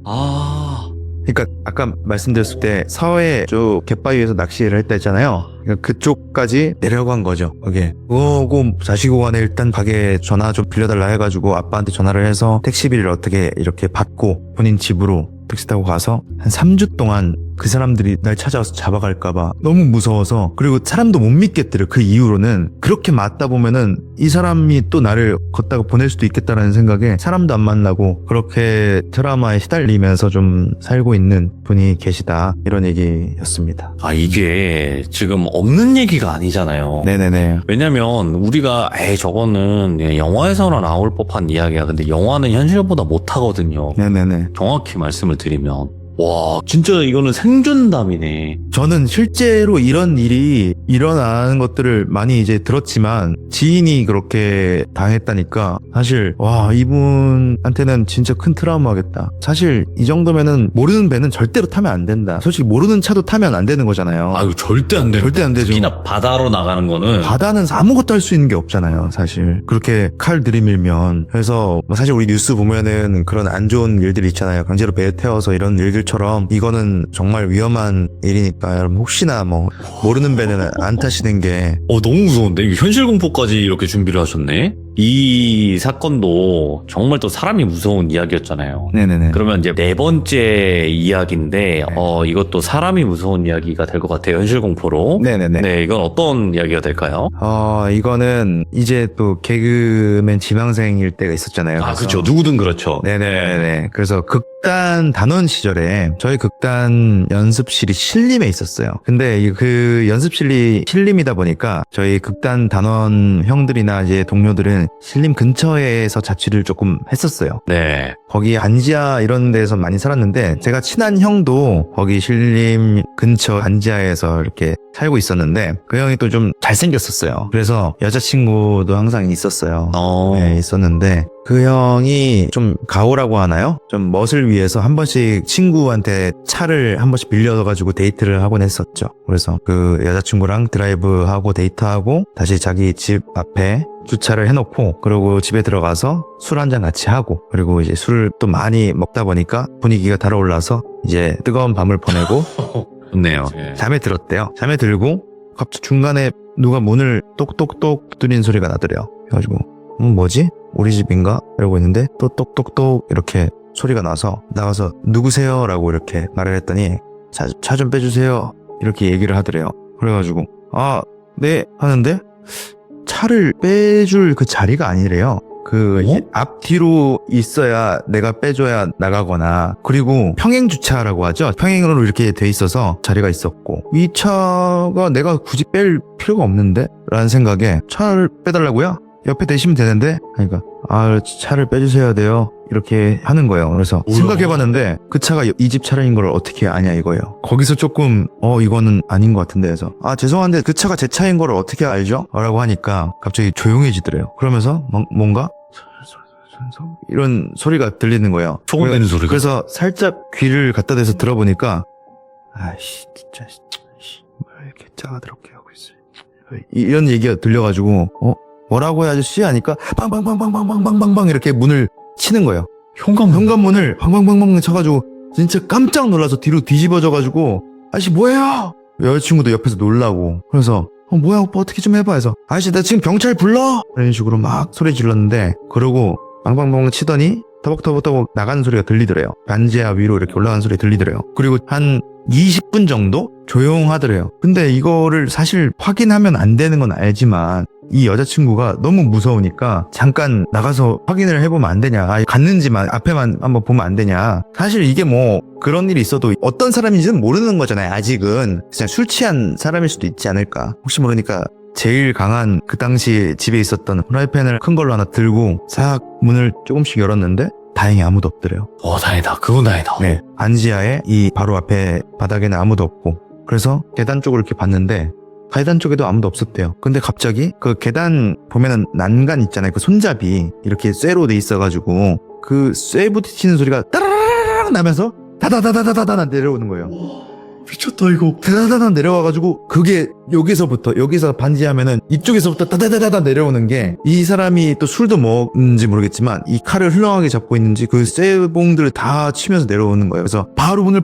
그러니까 아까 말씀드렸을 때 서해 쪽 갯바위에서 낚시를 했다 했잖아요. 그러니까 그쪽까지 내려간 거죠. 거기에 그거고 자식오간에 일단 가게 전화 좀 빌려달라 해가지고 아빠한테 전화를 해서 택시비를 어떻게 이렇게 받고 본인 집으로 택시 타고 가서 한 3주 동안 그 사람들이 날 찾아와서 잡아갈까봐 너무 무서워서, 그리고 사람도 못 믿겠더래요. 그 이후로는 그렇게 맞다 보면은 이 사람이 또 나를 걷다가 보낼 수도 있겠다라는 생각에 사람도 안 만나고 그렇게 트라우마에 시달리면서 좀 살고 있는 분이 계시다, 이런 얘기였습니다. 아, 이게 지금 없는 얘기가 아니잖아요. 네네네. 왜냐면 우리가 저거는 그냥 영화에서나 나올 법한 이야기야. 근데 영화는 현실보다 못하거든요. 네네네. 정확히 말씀을 드리면. 와, 진짜 이거는 생존담이네. 저는 실제로 이런 일이 일어나는 것들을 많이 이제 들었지만, 지인이 그렇게 당했다니까 사실 와, 이분한테는 진짜 큰 트라우마겠다. 사실 이 정도면은 모르는 배는 절대로 타면 안 된다. 솔직히 모르는 차도 타면 안 되는 거잖아요. 아유, 절대 안 돼. 절대 안 되죠. 특히나 바다로 나가는 거는. 바다는 아무것도 할 수 있는 게 없잖아요, 사실. 그렇게 칼 들이밀면. 그래서 사실 우리 뉴스 보면은 그런 안 좋은 일들이 있잖아요. 강제로 배에 태워서 이런 일들처럼, 이거는 정말 위험한 일이니까 여러분 혹시나 뭐 모르는 배는 안 타시는 게. 너무 무서운데? 이게 현실 공포까지 이렇게 준비를 하셨네? 이 사건도 정말 또 사람이 무서운 이야기였잖아요. 네네네. 그러면 이제 네 번째 이야기인데, 이것도 사람이 무서운 이야기가 될 것 같아요. 현실 공포로. 네네네. 네, 이건 어떤 이야기가 될까요? 이거는 이제 또 개그맨 지망생일 때가 있었잖아요. 아, 그래서. 그렇죠. 누구든 그렇죠. 네네네. 그래서 극단 단원 시절에 저희 극단 연습실이 신림에 있었어요. 근데 그 연습실이 신림이다 보니까 저희 극단 단원 형들이나 이제 동료들은 신림 근처에서 자취를 조금 했었어요. 네. 거기 안지아 이런 데서 많이 살았는데, 제가 친한 형도 거기 신림 근처 안지아에서 이렇게 살고 있었는데, 그 형이 또 좀 잘생겼었어요. 그래서 여자친구도 항상 있었어요. 네, 있었는데 그 형이 좀 가오라고 하나요? 좀 멋을 위해서 한 번씩 친구한테 차를 한 번씩 빌려가지고 데이트를 하곤 했었죠. 그래서 그 여자친구랑 드라이브하고 데이트하고 다시 자기 집 앞에 주차를 해놓고, 그리고 집에 들어가서 술 한잔 같이 하고, 그리고 이제 술을 또 많이 먹다 보니까 분위기가 달아올라서 이제 뜨거운 밤을 보내고 좋네요. 잠에 들었대요. 잠에 들고 갑자기 중간에 누가 문을 똑똑똑 두드리는 소리가 나더래요. 그래가지고 뭐지? 우리 집인가? 이러고 있는데 또 똑똑똑 이렇게 소리가 나서 나가서 누구세요? 라고 이렇게 말을 했더니 차 좀 빼주세요, 이렇게 얘기를 하더래요. 그래가지고 네 하는데 차를 빼줄 그 자리가 아니래요. 앞뒤로 있어야 내가 빼줘야 나가거나, 그리고 평행 주차라고 하죠. 평행으로 이렇게 돼 있어서 자리가 있었고, 이 차가 내가 굳이 뺄 필요가 없는데? 라는 생각에 차를 빼달라고요? 옆에 대시면 되는데? 그러니까 차를 빼주셔야 돼요, 이렇게 하는 거예요. 그래서 생각해봤는데 그 차가 이 집 차량인 걸 어떻게 아냐 이거예요. 거기서 조금 이거는 아닌 것 같은데 해서 죄송한데 그 차가 제 차인 걸 어떻게 알죠? 라고 하니까 갑자기 조용해지더래요. 그러면서 뭔가 이런 소리가 들리는 거예요. 소금 내는 소리가. 그래서 살짝 귀를 갖다 대서 들어보니까 진짜 왜 이렇게 짜가더럽게 하고 있어요, 이런 얘기가 들려가지고 뭐라고 해 아저씨 하니까 빵빵빵빵빵빵빵빵 이렇게 문을 치는 거예요. 현관문을 빵빵빵빵 쳐가지고 진짜 깜짝 놀라서 뒤로 뒤집어져가지고 아저씨 뭐예요? 여자친구도 옆에서 놀라고, 그래서 뭐야 오빠 어떻게 좀 해봐 해서 아저씨 나 지금 경찰 불러! 이런 식으로 막 소리 질렀는데, 그러고 빵빵빵 치더니 터벅터벅터벅 나가는 소리가 들리더래요. 반지하 위로 이렇게 올라가는 소리 들리더래요. 그리고 한 20분 정도 조용하더래요. 근데 이거를 사실 확인하면 안 되는 건 알지만 이 여자친구가 너무 무서우니까 잠깐 나가서 확인을 해보면 안 되냐, 갔는지만 앞에만 한번 보면 안 되냐. 사실 이게 뭐 그런 일이 있어도 어떤 사람인지는 모르는 거잖아요. 아직은 그냥 술 취한 사람일 수도 있지 않을까, 혹시 모르니까 제일 강한 그 당시 집에 있었던 프라이팬을 큰 걸로 하나 들고 싹 문을 조금씩 열었는데 다행히 아무도 없더래요. 다행이다. 그건 다행이다. 네, 안지하에 이 바로 앞에 바닥에는 아무도 없고, 그래서 계단 쪽을 이렇게 봤는데 계단 쪽에도 아무도 없었대요. 근데 갑자기 그 계단 보면은 난간 있잖아요. 그 손잡이 이렇게 쇠로 돼 있어가지고 그 쇠 부딪히는 소리가 따라라락 나면서 다다다다다다다 내려오는 거예요. 미쳤다 이거. 다다다다 내려와가지고 그게 여기서 반지하면은 이쪽에서부터 다다다다다 내려오는 게, 이 사람이 또 술도 먹는지 모르겠지만 이 칼을 흘렁하게 잡고 있는지 그 쇠봉들을 다 치면서 내려오는 거예요. 그래서 바로 문을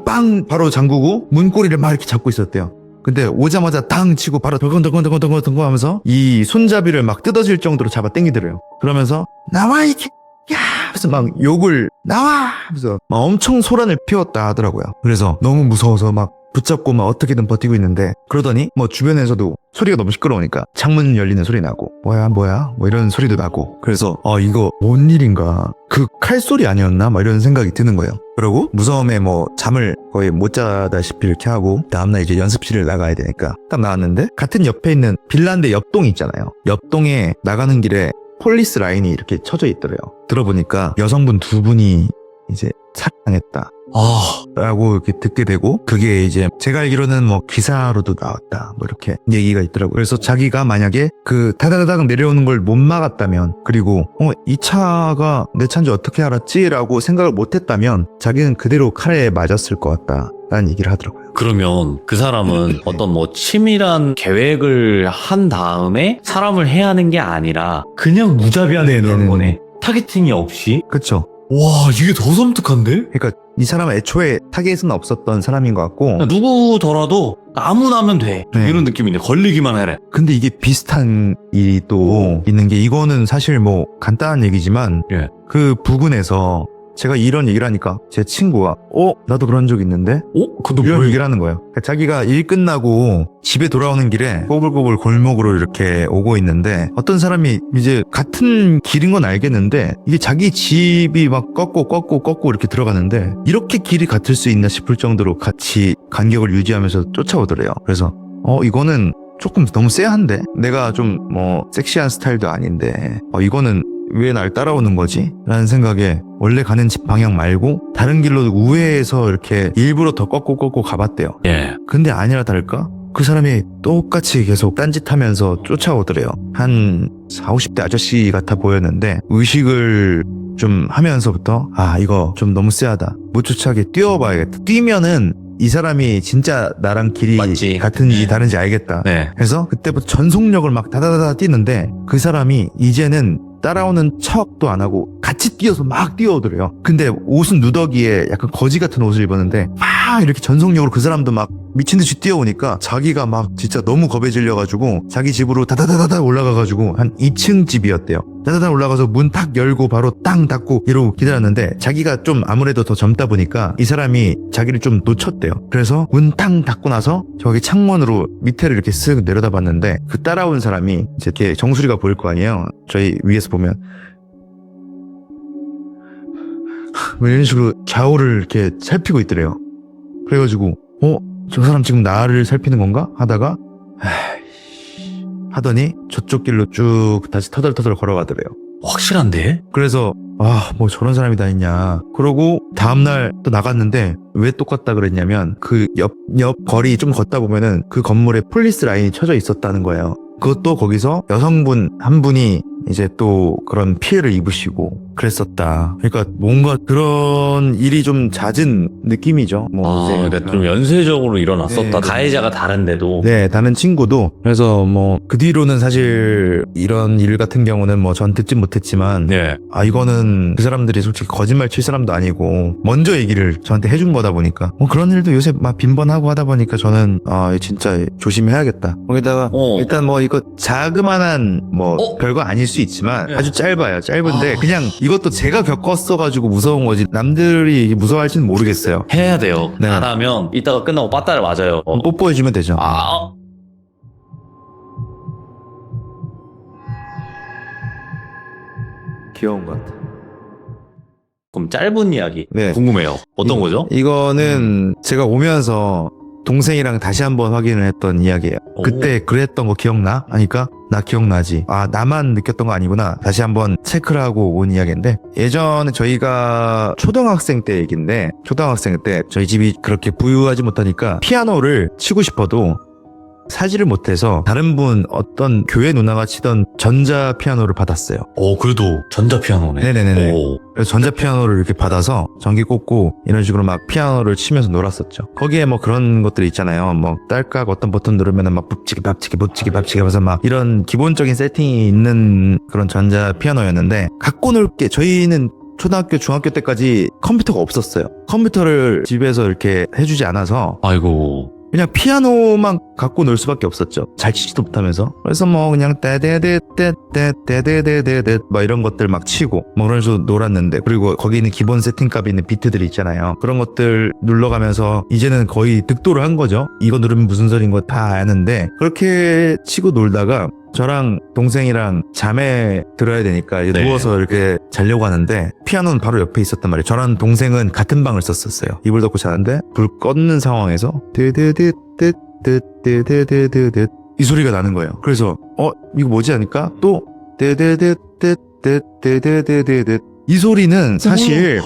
바로 잠그고 문고리를 막 이렇게 잡고 있었대요. 근데 오자마자 당 치고 바로 덜컹덜컹덜컹덜컹 하면서 이 손잡이를 막 뜯어질 정도로 잡아 당기더래요. 그러면서 나와 이 야! 그래서 막 욕을 나와! 하면서 막 엄청 소란을 피웠다 하더라고요. 그래서 너무 무서워서 막 붙잡고 막 어떻게든 버티고 있는데 그러더니 뭐 주변에서도 소리가 너무 시끄러우니까 창문 열리는 소리 나고 뭐야 뭐 이런 소리도 나고 그래서 이거 뭔 일인가 그 칼소리 아니었나 막 이런 생각이 드는 거예요. 그러고 무서움에 뭐 잠을 거의 못 자다시피 이렇게 하고 다음날 이제 연습실을 나가야 되니까 딱 나왔는데 같은 옆에 있는 빌라인데 옆동이 있잖아요. 옆동에 나가는 길에 폴리스 라인이 이렇게 쳐져 있더래요. 들어보니까 여성분 두 분이 이제 살해당했다 라고 이렇게 듣게 되고 그게 이제 제가 알기로는 뭐 기사로도 나왔다 뭐 이렇게 얘기가 있더라고요. 그래서 자기가 만약에 그 다다다닥 내려오는 걸 못 막았다면 그리고 이 차가 내 차인지 어떻게 알았지? 라고 생각을 못 했다면 자기는 그대로 칼에 맞았을 것 같다 라는 얘기를 하더라고요. 그러면 그 사람은 어떤 뭐 치밀한 계획을 한 다음에 사람을 해야 하는 게 아니라 그냥 무자비하게 내놓는 거네. 타겟팅이 없이? 그쵸. 와, 이게 더 섬뜩한데? 그러니까 이 사람은 애초에 타겟은 없었던 사람인 것 같고 누구더라도 아무나 하면 돼. 네. 이런 느낌이네. 걸리기만 해라. 근데 이게 비슷한 일이 또 있는 게 이거는 사실 뭐 간단한 얘기지만 예. 그 부근에서 제가 이런 얘기를 하니까 제 친구가 나도 그런 적 있는데 근데 이런 왜? 얘기를 하는 거예요. 그러니까 자기가 일 끝나고 집에 돌아오는 길에 꼬불꼬불 골목으로 이렇게 오고 있는데 어떤 사람이 이제 같은 길인 건 알겠는데 이게 자기 집이 막 꺾고 이렇게 들어가는데 이렇게 길이 같을 수 있나 싶을 정도로 같이 간격을 유지하면서 쫓아오더래요. 그래서 이거는 조금 너무 쎄한데 내가 좀 뭐 섹시한 스타일도 아닌데 이거는 왜 날 따라오는 거지? 라는 생각에 원래 가는 집 방향 말고 다른 길로 우회해서 이렇게 일부러 더 꺾고 가봤대요. 예. 근데 아니라 다를까? 그 사람이 똑같이 계속 딴짓하면서 쫓아오더래요. 한 40, 50대 아저씨 같아 보였는데 의식을 좀 하면서부터 이거 좀 너무 쎄하다. 못 쫓아게 뛰어봐야겠다. 뛰면은 이 사람이 진짜 나랑 길이 맞지. 같은지 네. 다른지 알겠다. 네. 그래서 그때부터 전속력을 막 다다다다 뛰는데 그 사람이 이제는 따라오는 척도 안 하고 같이 뛰어서 막 뛰어오더래요. 근데 옷은 누더기에 약간 거지 같은 옷을 입었는데 막 이렇게 전속력으로 그 사람도 막 미친 듯이 뛰어오니까 자기가 막 진짜 너무 겁에 질려가지고 자기 집으로 다다다다다 올라가가지고 한 2층 집이었대요. 다다다 올라가서 문 탁 열고 바로 땅 닫고 이러고 기다렸는데 자기가 좀 아무래도 더 젊다 보니까 이 사람이 자기를 좀 놓쳤대요. 그래서 문 탕 닫고 나서 저기 창문으로 밑에를 이렇게 쓱 내려다봤는데 그 따라온 사람이 이제 이렇게 정수리가 보일 거 아니에요. 저희 위에서 보면 뭐 이런 식으로 좌우를 이렇게 살피고 있더래요. 그래가지고 저 사람 지금 나를 살피는 건가? 하다가 하더니 저쪽 길로 쭉 다시 터덜터덜 걸어가더래요. 확실한데? 그래서 뭐 저런 사람이 다 있냐. 그러고 다음날 또 나갔는데 왜 똑같다 그랬냐면 그 옆 거리 좀 걷다 보면은 그 건물에 폴리스 라인이 쳐져 있었다는 거예요. 그것도 거기서 여성분 한 분이 이제 또 그런 피해를 입으시고 그랬었다. 그러니까 뭔가 그런 일이 좀 잦은 느낌이죠. 그러니까 좀 연쇄적으로 일어났었다. 네. 가해자가 다른데도. 네, 다른 친구도. 그래서 뭐 그 뒤로는 사실 이런 일 같은 경우는 뭐 전 듣진 못했지만 네. 이거는 그 사람들이 솔직히 거짓말 칠 사람도 아니고 먼저 얘기를 저한테 해준 거다 보니까 그런 일도 요새 막 빈번하고 하다 보니까 저는 진짜 조심해야겠다. 거기다가 일단 뭐 이거 자그만한 뭐 별거 아닐 수 있지만 네. 아주 짧은데 그냥 이것도 제가 겪었어가지고 무서운 거지 남들이 무서워할지는 모르겠어요. 해야 돼요. 네. 안 하면 이따가 끝나고 빠따를 맞아요. 뽀뽀해주면 되죠. 귀여운 것 같아. 그럼 짧은 이야기 네. 궁금해요. 어떤 거죠? 이거는 제가 오면서 동생이랑 다시 한번 확인을 했던 이야기예요. 오. 그때 그랬던 거 기억나? 하니까 나 기억나지. 나만 느꼈던 거 아니구나. 다시 한번 체크를 하고 온 이야기인데 예전에 저희가 초등학생 때 얘기인데 초등학생 때 저희 집이 그렇게 부유하지 못하니까 피아노를 치고 싶어도 사지를 못해서 다른 분 어떤 교회 누나가 치던 전자 피아노를 받았어요. 그래도 전자피아노네. 네네네네. 그래서 전자 피아노를 이렇게 받아서 전기 꽂고 이런 식으로 막 피아노를 치면서 놀았었죠. 거기에 뭐 그런 것들이 있잖아요. 뭐 딸깍 어떤 버튼 누르면은 막 붓지기 하면서 막 이런 기본적인 세팅이 있는 그런 전자 피아노였는데 갖고 놀 게 저희는 초등학교, 중학교 때까지 컴퓨터가 없었어요. 컴퓨터를 집에서 이렇게 해주지 않아서 아이고. 그냥 피아노만 갖고 놀 수밖에 없었죠. 잘 치지도 못하면서. 그래서 뭐 그냥 떼떼떼떼떼떼떼떼떼떼 막 이런 것들 막 치고 뭐 그런 식으로 놀았는데, 그리고 거기 있는 기본 세팅값이 있는 비트들이 있잖아요. 그런 것들 눌러가면서 이제는 거의 득도를 한 거죠. 이거 누르면 무슨 소리인 거 다 아는데, 그렇게 치고 놀다가 저랑 동생이랑 잠에 들어야 되니까 이제 네. 누워서 누워서 이렇게 자려고 하는데 피아노는 바로 옆에 있었단 말이에요. 저랑 동생은 같은 방을 썼었어요. 이불 덮고 자는데 불 껐는 상황에서 뜨뜨뜨뜨뜨뜨뜨뜨뜨 이 소리가 나는 거예요. 그래서 이거 뭐지 하니까 또 뜨뜨뜨뜨뜨뜨뜨뜨 이 소리는 사실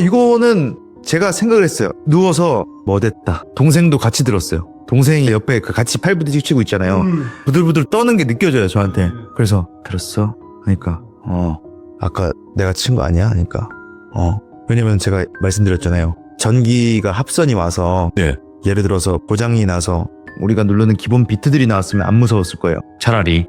이거는 제가 생각을 했어요. 누워서 뭐 됐다. 동생도 같이 들었어요. 동생이 옆에 같이 팔 부딪히고 있잖아요. 부들부들 떠는 게 느껴져요, 저한테. 그래서 들었어? 하니까 아까 내가 친 거 아니야? 하니까 왜냐면 제가 말씀드렸잖아요. 전기가 합선이 와서 네. 예를 들어서 고장이 나서 우리가 누르는 기본 비트들이 나왔으면 안 무서웠을 거예요. 차라리.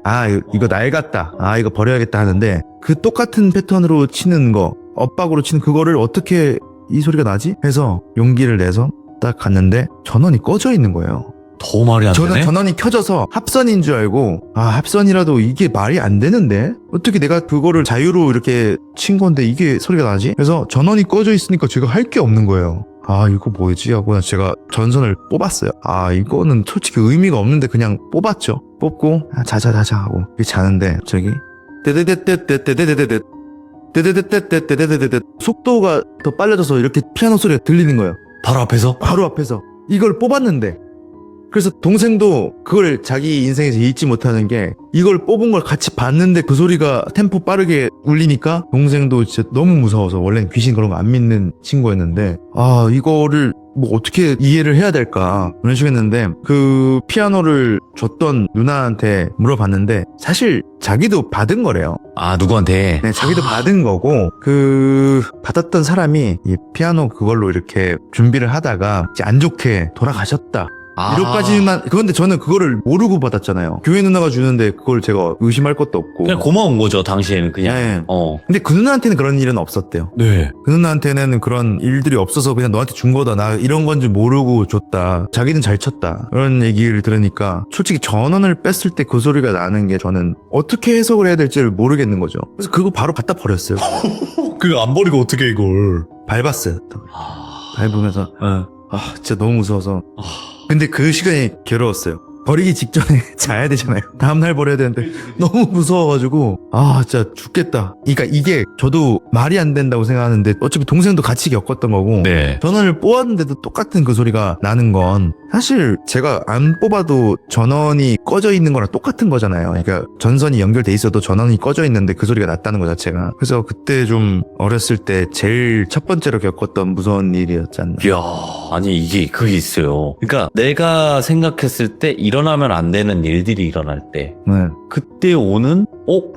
이거 낡았다. 이거 버려야겠다 하는데 그 똑같은 패턴으로 치는 거, 엇박으로 치는 그거를 어떻게 이 소리가 나지? 해서 용기를 내서 딱 갔는데 전원이 꺼져 있는 거예요. 더 말이 안 되네? 전원이 켜져서 합선인 줄 알고 합선이라도 이게 말이 안 되는데 어떻게 내가 그거를 자유로 이렇게 친 건데 이게 소리가 나지? 그래서 전원이 꺼져 있으니까 제가 할 게 없는 거예요. 이거 뭐지? 하고 제가 전선을 뽑았어요. 이거는 솔직히 의미가 없는데 그냥 뽑았죠. 뽑고 자자 하고 이렇게 자는데 저기 떼떼떼떼떼떼떼떼떼 떼떼떼떼떼떼떼떼 속도가 더 빨라져서 이렇게 피아노 소리가 들리는 거예요. 바로 앞에서? 바로 앞에서 이걸 뽑았는데, 그래서 동생도 그걸 자기 인생에서 잊지 못하는 게 이걸 뽑은 걸 같이 봤는데 그 소리가 템포 빠르게 울리니까 동생도 진짜 너무 무서워서, 원래는 귀신 그런 거 안 믿는 친구였는데 이거를 뭐 어떻게 이해를 해야 될까 그런 식으로 했는데, 그 피아노를 줬던 누나한테 물어봤는데 사실 자기도 받은 거래요. 누구한테? 네, 자기도 받은 거고, 그 받았던 사람이 이 피아노 그걸로 이렇게 준비를 하다가 이제 안 좋게 돌아가셨다. 이렇게까지만. 그런데 저는 그거를 모르고 받았잖아요. 교회 누나가 주는데 그걸 제가 의심할 것도 없고. 그냥 고마운 거죠, 당시에는 그냥. 네. 근데 그 누나한테는 그런 일은 없었대요. 네. 그 누나한테는 그런 일들이 없어서 그냥 너한테 준 거다. 나 이런 건 줄 모르고 줬다. 자기는 잘 쳤다. 그런 얘기를 들으니까 솔직히 전원을 뺐을 때 그 소리가 나는 게 저는 어떻게 해석을 해야 될지를 모르겠는 거죠. 그래서 그거 바로 갖다 버렸어요. 그거 안 버리고 어떻게 이걸. 밟았어요. 밟으면서 진짜 너무 무서워서. 근데 그 시간이 괴로웠어요. 버리기 직전에 자야 되잖아요. 다음날 버려야 되는데 너무 무서워가지고 진짜 죽겠다. 그러니까 이게 저도 말이 안 된다고 생각하는데 어차피 동생도 같이 겪었던 거고, 네. 전원을 뽑았는데도 똑같은 그 소리가 나는 건 사실 제가 안 뽑아도 전원이 꺼져 있는 거랑 똑같은 거잖아요. 그러니까 전선이 연결돼 있어도 전원이 꺼져 있는데 그 소리가 났다는 거 자체가. 그래서 그때 좀 어렸을 때 제일 첫 번째로 겪었던 무서운 일이었지 않나. 이야, 아니 그게 있어요. 그러니까 내가 생각했을 때 일어나면 안 되는 일들이 일어날 때 그때 오는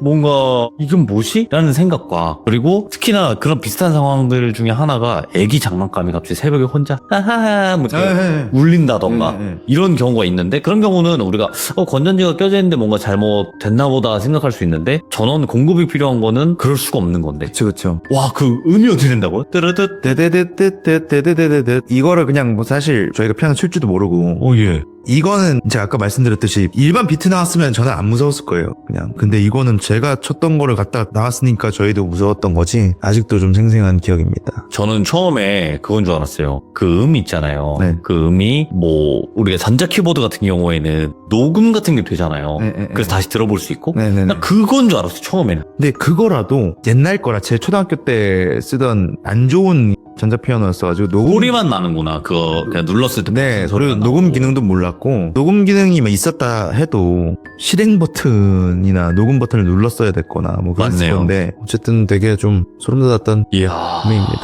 뭔가 이건 뭐지? 라는 생각과, 그리고 특히나 그런 비슷한 상황들 중에 하나가 애기 장난감이 갑자기 새벽에 혼자 하하하 뭐 이렇게 울린다던가 이런 경우가 있는데, 그런 경우는 우리가 건전지가 껴져 있는데 뭔가 잘못됐나 보다 생각할 수 있는데, 전원 공급이 필요한 거는 그럴 수가 없는 건데. 그쵸. 와, 그 음이 어떻게 된다고요? 뜨르듯 데데데데데데데데데 이거를 그냥 뭐 사실 저희가 피아노 칠 줄도 모르고. 예. 이거는 제가 아까 말씀드렸듯이 일반 비트 나왔으면 저는 안 무서웠을 거예요, 그냥. 근데 이거는 제가 쳤던 거를 갖다 나왔으니까 저희도 무서웠던 거지. 아직도 좀 생생한 기억입니다. 저는 처음에 그건 줄 알았어요. 그 음 있잖아요. 네. 그 음이 뭐 우리가 전자 키보드 같은 경우에는 녹음 같은 게 되잖아요. 그래서 다시 들어볼 수 있고. 네네네. 나 그건 줄 알았어요, 처음에는. 근데 그거라도 옛날 거라 제 초등학교 때 쓰던 안 좋은 전자피아노였어가지고 소리만 나는구나. 그거 그냥 눌렀을 때. 네, 그리고 소리가 녹음 나고. 기능도 몰랐고, 녹음 기능이 있었다 해도 실행 버튼이나 녹음 버튼을 눌렀어야 됐거나 뭐 그랬을 맞네요. 건데, 어쨌든 되게 좀 소름 돋았던 이야. 꿈입니다.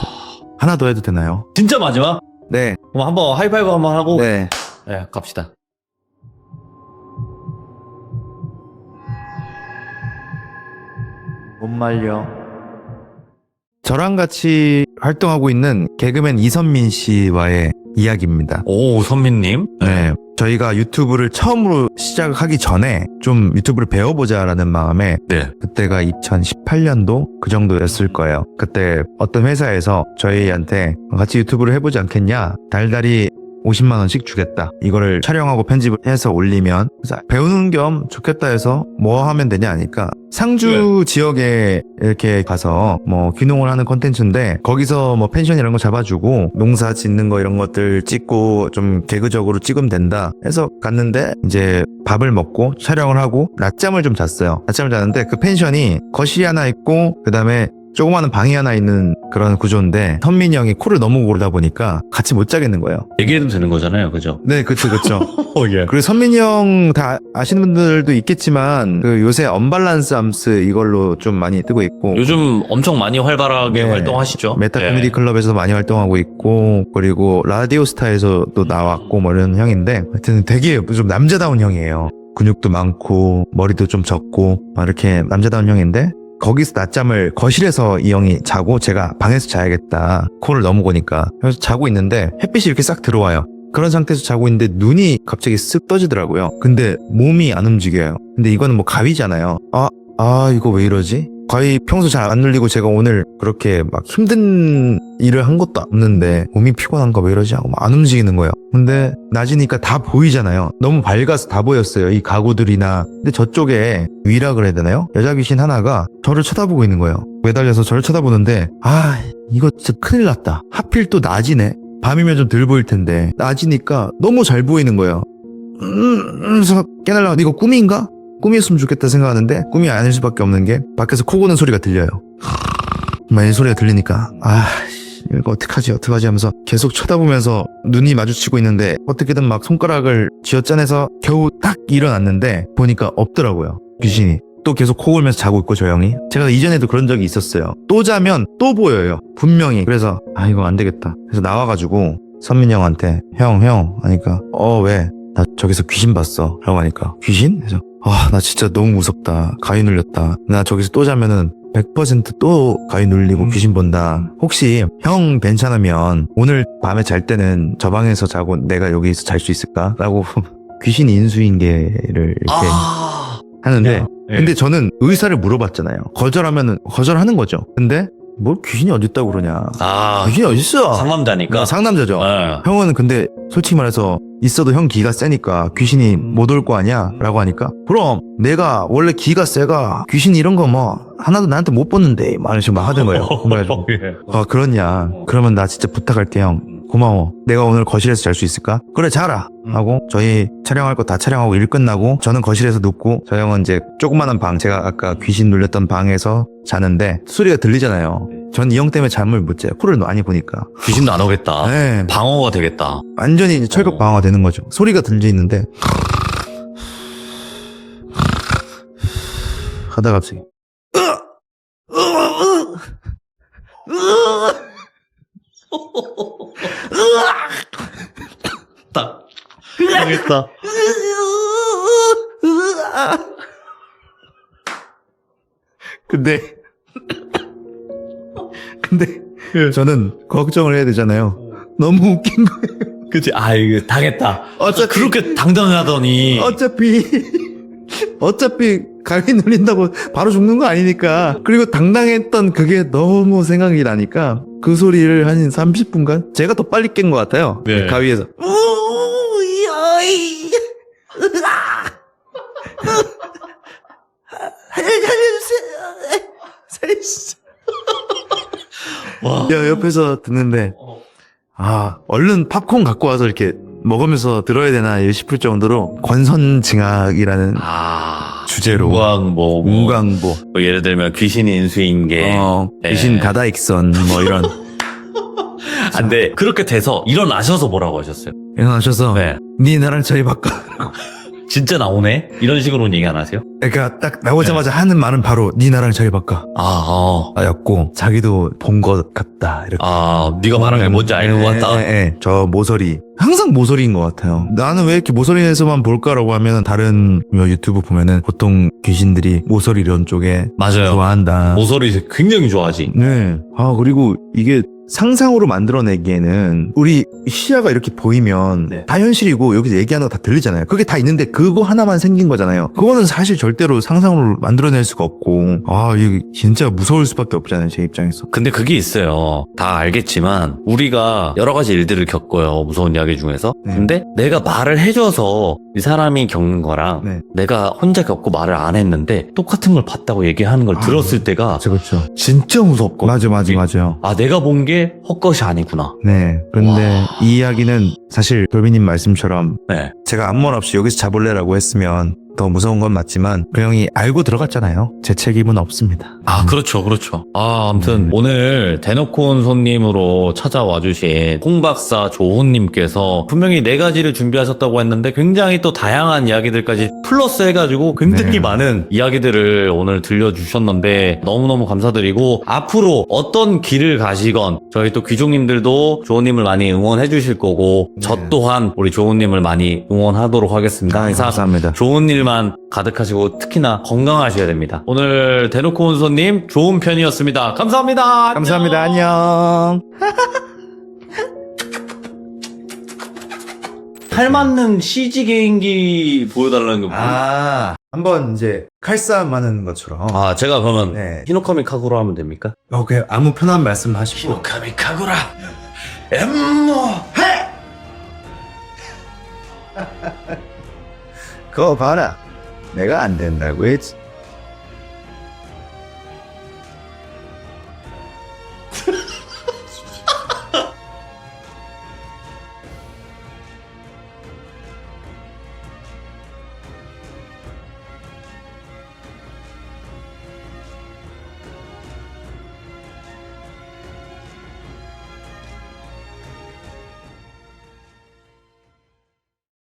하나 더 해도 되나요? 진짜 마지막? 네. 그럼 한번 하이파이브 한번 하고. 네. 네, 갑시다. 못 말려. 저랑 같이 활동하고 있는 개그맨 이선민 씨와의 이야기입니다. 오, 선민님. 네. 저희가 유튜브를 처음으로 시작하기 전에 좀 유튜브를 배워보자라는 마음에, 네. 그때가 2018년도 그 정도였을 거예요. 그때 어떤 회사에서 저희한테 같이 유튜브를 해보지 않겠냐, 달달이 50만 원씩 주겠다. 이거를 촬영하고 편집을 해서 올리면 그래서 배우는 겸 좋겠다 해서 뭐 하면 되냐 하니까 상주 지역에 이렇게 가서 뭐 귀농을 하는 콘텐츠인데 거기서 뭐 펜션 이런 거 잡아주고 농사 짓는 거 이런 것들 찍고 좀 개그적으로 찍으면 된다 해서 갔는데 이제 밥을 먹고 촬영을 하고 낮잠을 좀 잤어요. 낮잠을 잤는데 그 펜션이 거실이 하나 있고 그 다음에 조그마한 방이 하나 있는 그런 구조인데 선민이 형이 코를 너무 고르다 보니까 같이 못 자겠는 거예요. 얘기해도 되는 거잖아요, 그죠? 네, 그쵸. 예. 그리고 선민이 형 다 아시는 분들도 있겠지만 그 요새 언밸런스 암스 이걸로 좀 많이 뜨고 있고 요즘 엄청 많이 활발하게 네. 활동하시죠? 메타 네. 코미디 클럽에서 많이 활동하고 있고 그리고 라디오스타에서도 나왔고 뭐 이런 형인데 하여튼 되게 좀 남자다운 형이에요. 근육도 많고 머리도 좀 적고 막 이렇게 남자다운 형인데 거기서 낮잠을 거실에서 이 형이 자고 제가 방에서 자야겠다. 코를 너무 고니까. 그래서 자고 있는데 햇빛이 이렇게 싹 들어와요. 그런 상태에서 자고 있는데 눈이 갑자기 쓱 떠지더라고요. 근데 몸이 안 움직여요. 근데 이거는 뭐 가위잖아요. 이거 왜 이러지? 거의 평소 잘 안 눌리고 제가 오늘 그렇게 막 힘든 일을 한 것도 없는데 몸이 피곤한가 왜 이러지 하고 막 안 움직이는 거예요. 근데 낮이니까 다 보이잖아요. 너무 밝아서 다 보였어요. 이 가구들이나. 근데 저쪽에 위라 그래야 되나요? 여자 귀신 하나가 저를 쳐다보고 있는 거예요. 매달려서 저를 쳐다보는데 이거 진짜 큰일 났다. 하필 또 낮이네. 밤이면 좀 덜 보일 텐데 낮이니까 너무 잘 보이는 거예요. 그래서 깨달라 이거 꿈인가? 꿈이었으면 좋겠다 생각하는데 꿈이 아닐 수밖에 없는 게 밖에서 코 고는 소리가 들려요. 이 소리가 들리니까 이거 어떡하지 하면서 계속 쳐다보면서 눈이 마주치고 있는데 어떻게든 막 손가락을 쥐어짜내서 겨우 딱 일어났는데 보니까 없더라고요. 귀신이. 또 계속 코 골면서 자고 있고 저 형이. 제가 이전에도 그런 적이 있었어요. 또 자면 또 보여요. 분명히. 그래서 이거 안 되겠다. 그래서 나와가지고 선민이 형한테 형 하니까 왜? 나 저기서 귀신 봤어 라고 하니까 귀신? 그래서 나 진짜 너무 무섭다. 가위 눌렸다. 나 저기서 또 자면은 100% 또 가위 눌리고 귀신 본다. 혹시 형 괜찮으면 오늘 밤에 잘 때는 저 방에서 자고 내가 여기서 잘 수 있을까? 라고 귀신 인수인계를 이렇게 하는데 근데 저는 의사를 물어봤잖아요. 거절하면은 거절하는 거죠. 근데 뭘 귀신이 어딨다고 그러냐. 귀신이 어딨어? 상남자니까. 상남자죠. 네. 형은 근데 솔직히 말해서 있어도 형 기가 세니까 귀신이 못 올 거 아니야? 라고 하니까 그럼 내가 원래 기가 세가 귀신 이런 거 뭐 하나도 나한테 못 봤는데 막 이렇게 막 하던 거예요. 그래가지고 그렇냐? 그러면 나 진짜 부탁할게 형. 고마워. 내가 오늘 거실에서 잘 수 있을까? 그래 자라 하고 저희 촬영할 거 다 촬영하고 일 끝나고 저는 거실에서 눕고 저 형은 이제 조그마한 방 제가 아까 귀신 눌렸던 방에서 자는데 소리가 들리잖아요. 전 이 형 때문에 잠을 못 자요. 코를 많이 보니까. 귀신도 안 오겠다. 네. 방어가 되겠다. 완전히 이제 철벽 방어가 되는 거죠. 소리가 들리는데 하다가 갑자기 딱 하겠다. 근데 저는 걱정을 해야 되잖아요. 너무 웃긴 거예요. 그치? 이거 당했다. 어차피 그렇게 당당하더니. 어차피 가위 눌린다고 바로 죽는 거 아니니까. 그리고 당당했던 그게 너무 생각이 나니까 그 소리를 한 30분간 제가 더 빨리 깬 것 같아요. 네. 가위에서 살려주세요. 와. 옆에서 듣는데 얼른 팝콘 갖고 와서 이렇게 먹으면서 들어야 되나 싶을 정도로 권선징악이라는 주제로 문광보 뭐 예를 들면 귀신이 인수인계. 귀신 다다익선 뭐 이런. 근데 그렇게 돼서 일어나셔서 뭐라고 하셨어요? 일어나셔서 네. 네 나랑 자리 바꿔. 진짜 나오네? 이런 식으로는 얘기 안 하세요? 그러니까 딱 나오자마자 하는 말은 바로 네 나랑 자리 바꿔. 였고 자기도 본 것 같다 이렇게. 네가 말한 게 뭔지 알고 왔다. 저 모서리 항상 모서리인 것 같아요. 나는 왜 이렇게 모서리에서만 볼까라고 하면 다른 유튜브 보면은 보통 귀신들이 모서리 이런 쪽에 맞아요. 좋아한다. 모서리 굉장히 좋아하지. 네. 그리고 이게 상상으로 만들어내기에는 우리 시야가 이렇게 보이면 다 현실이고 여기서 얘기하는 거 다 들리잖아요. 그게 다 있는데 그거 하나만 생긴 거잖아요. 그거는 사실 절대로 상상으로 만들어낼 수가 없고, 이게 진짜 무서울 수밖에 없잖아요, 제 입장에서. 근데 그게 있어요. 다 알겠지만 우리가 여러 가지 일들을 겪어요. 무서운 이야기 중에서. 네. 근데 내가 말을 해줘서 이 사람이 겪는 거랑 네. 내가 혼자 겪고 말을 안 했는데 똑같은 걸 봤다고 얘기하는 걸 들었을 때가 그렇죠. 진짜 무섭고. 맞아요. 아, 내가 본 게 헛것이 아니구나. 네. 그런데 이 이야기는 사실 돌비님 말씀처럼 네. 제가 아무 말 없이 여기서 잡을래라고 했으면 더 무서운 건 맞지만 그 형이 알고 들어갔잖아요. 제 책임은 없습니다. 아, 그렇죠. 아무튼 오늘 대놓고 온 손님으로 찾아와 주신 홍박사 조훈님께서 분명히 4가지를 준비하셨다고 했는데 굉장히 또 다양한 이야기들까지 플러스 해가지고 굉장히 네. 많은 이야기들을 오늘 들려주셨는데 너무너무 감사드리고 앞으로 어떤 길을 가시건 저희 또 귀족님들도 조훈님을 많이 응원해 주실 거고 저 네. 또한 우리 조훈님을 많이 응원하도록 하겠습니다. 이상 감사합니다. 좋은 일만 가득하시고 특히나 건강하셔야 됩니다. 오늘 대놓고 온 손님 좋은 편이었습니다. 감사합니다. 감사합니다. 안녕. 팔 맞는 CG 개인기 보여달라는 거. 한번 이제 칼싸움 하는 것처럼. 제가 그러면 네. 히노카미 카구로 하면 됩니까? 오케이, 아무 편한 말씀 하시고. 히노카미 카구라. 엠모 해. 그거 봐라. 내가 안 된다고 했지.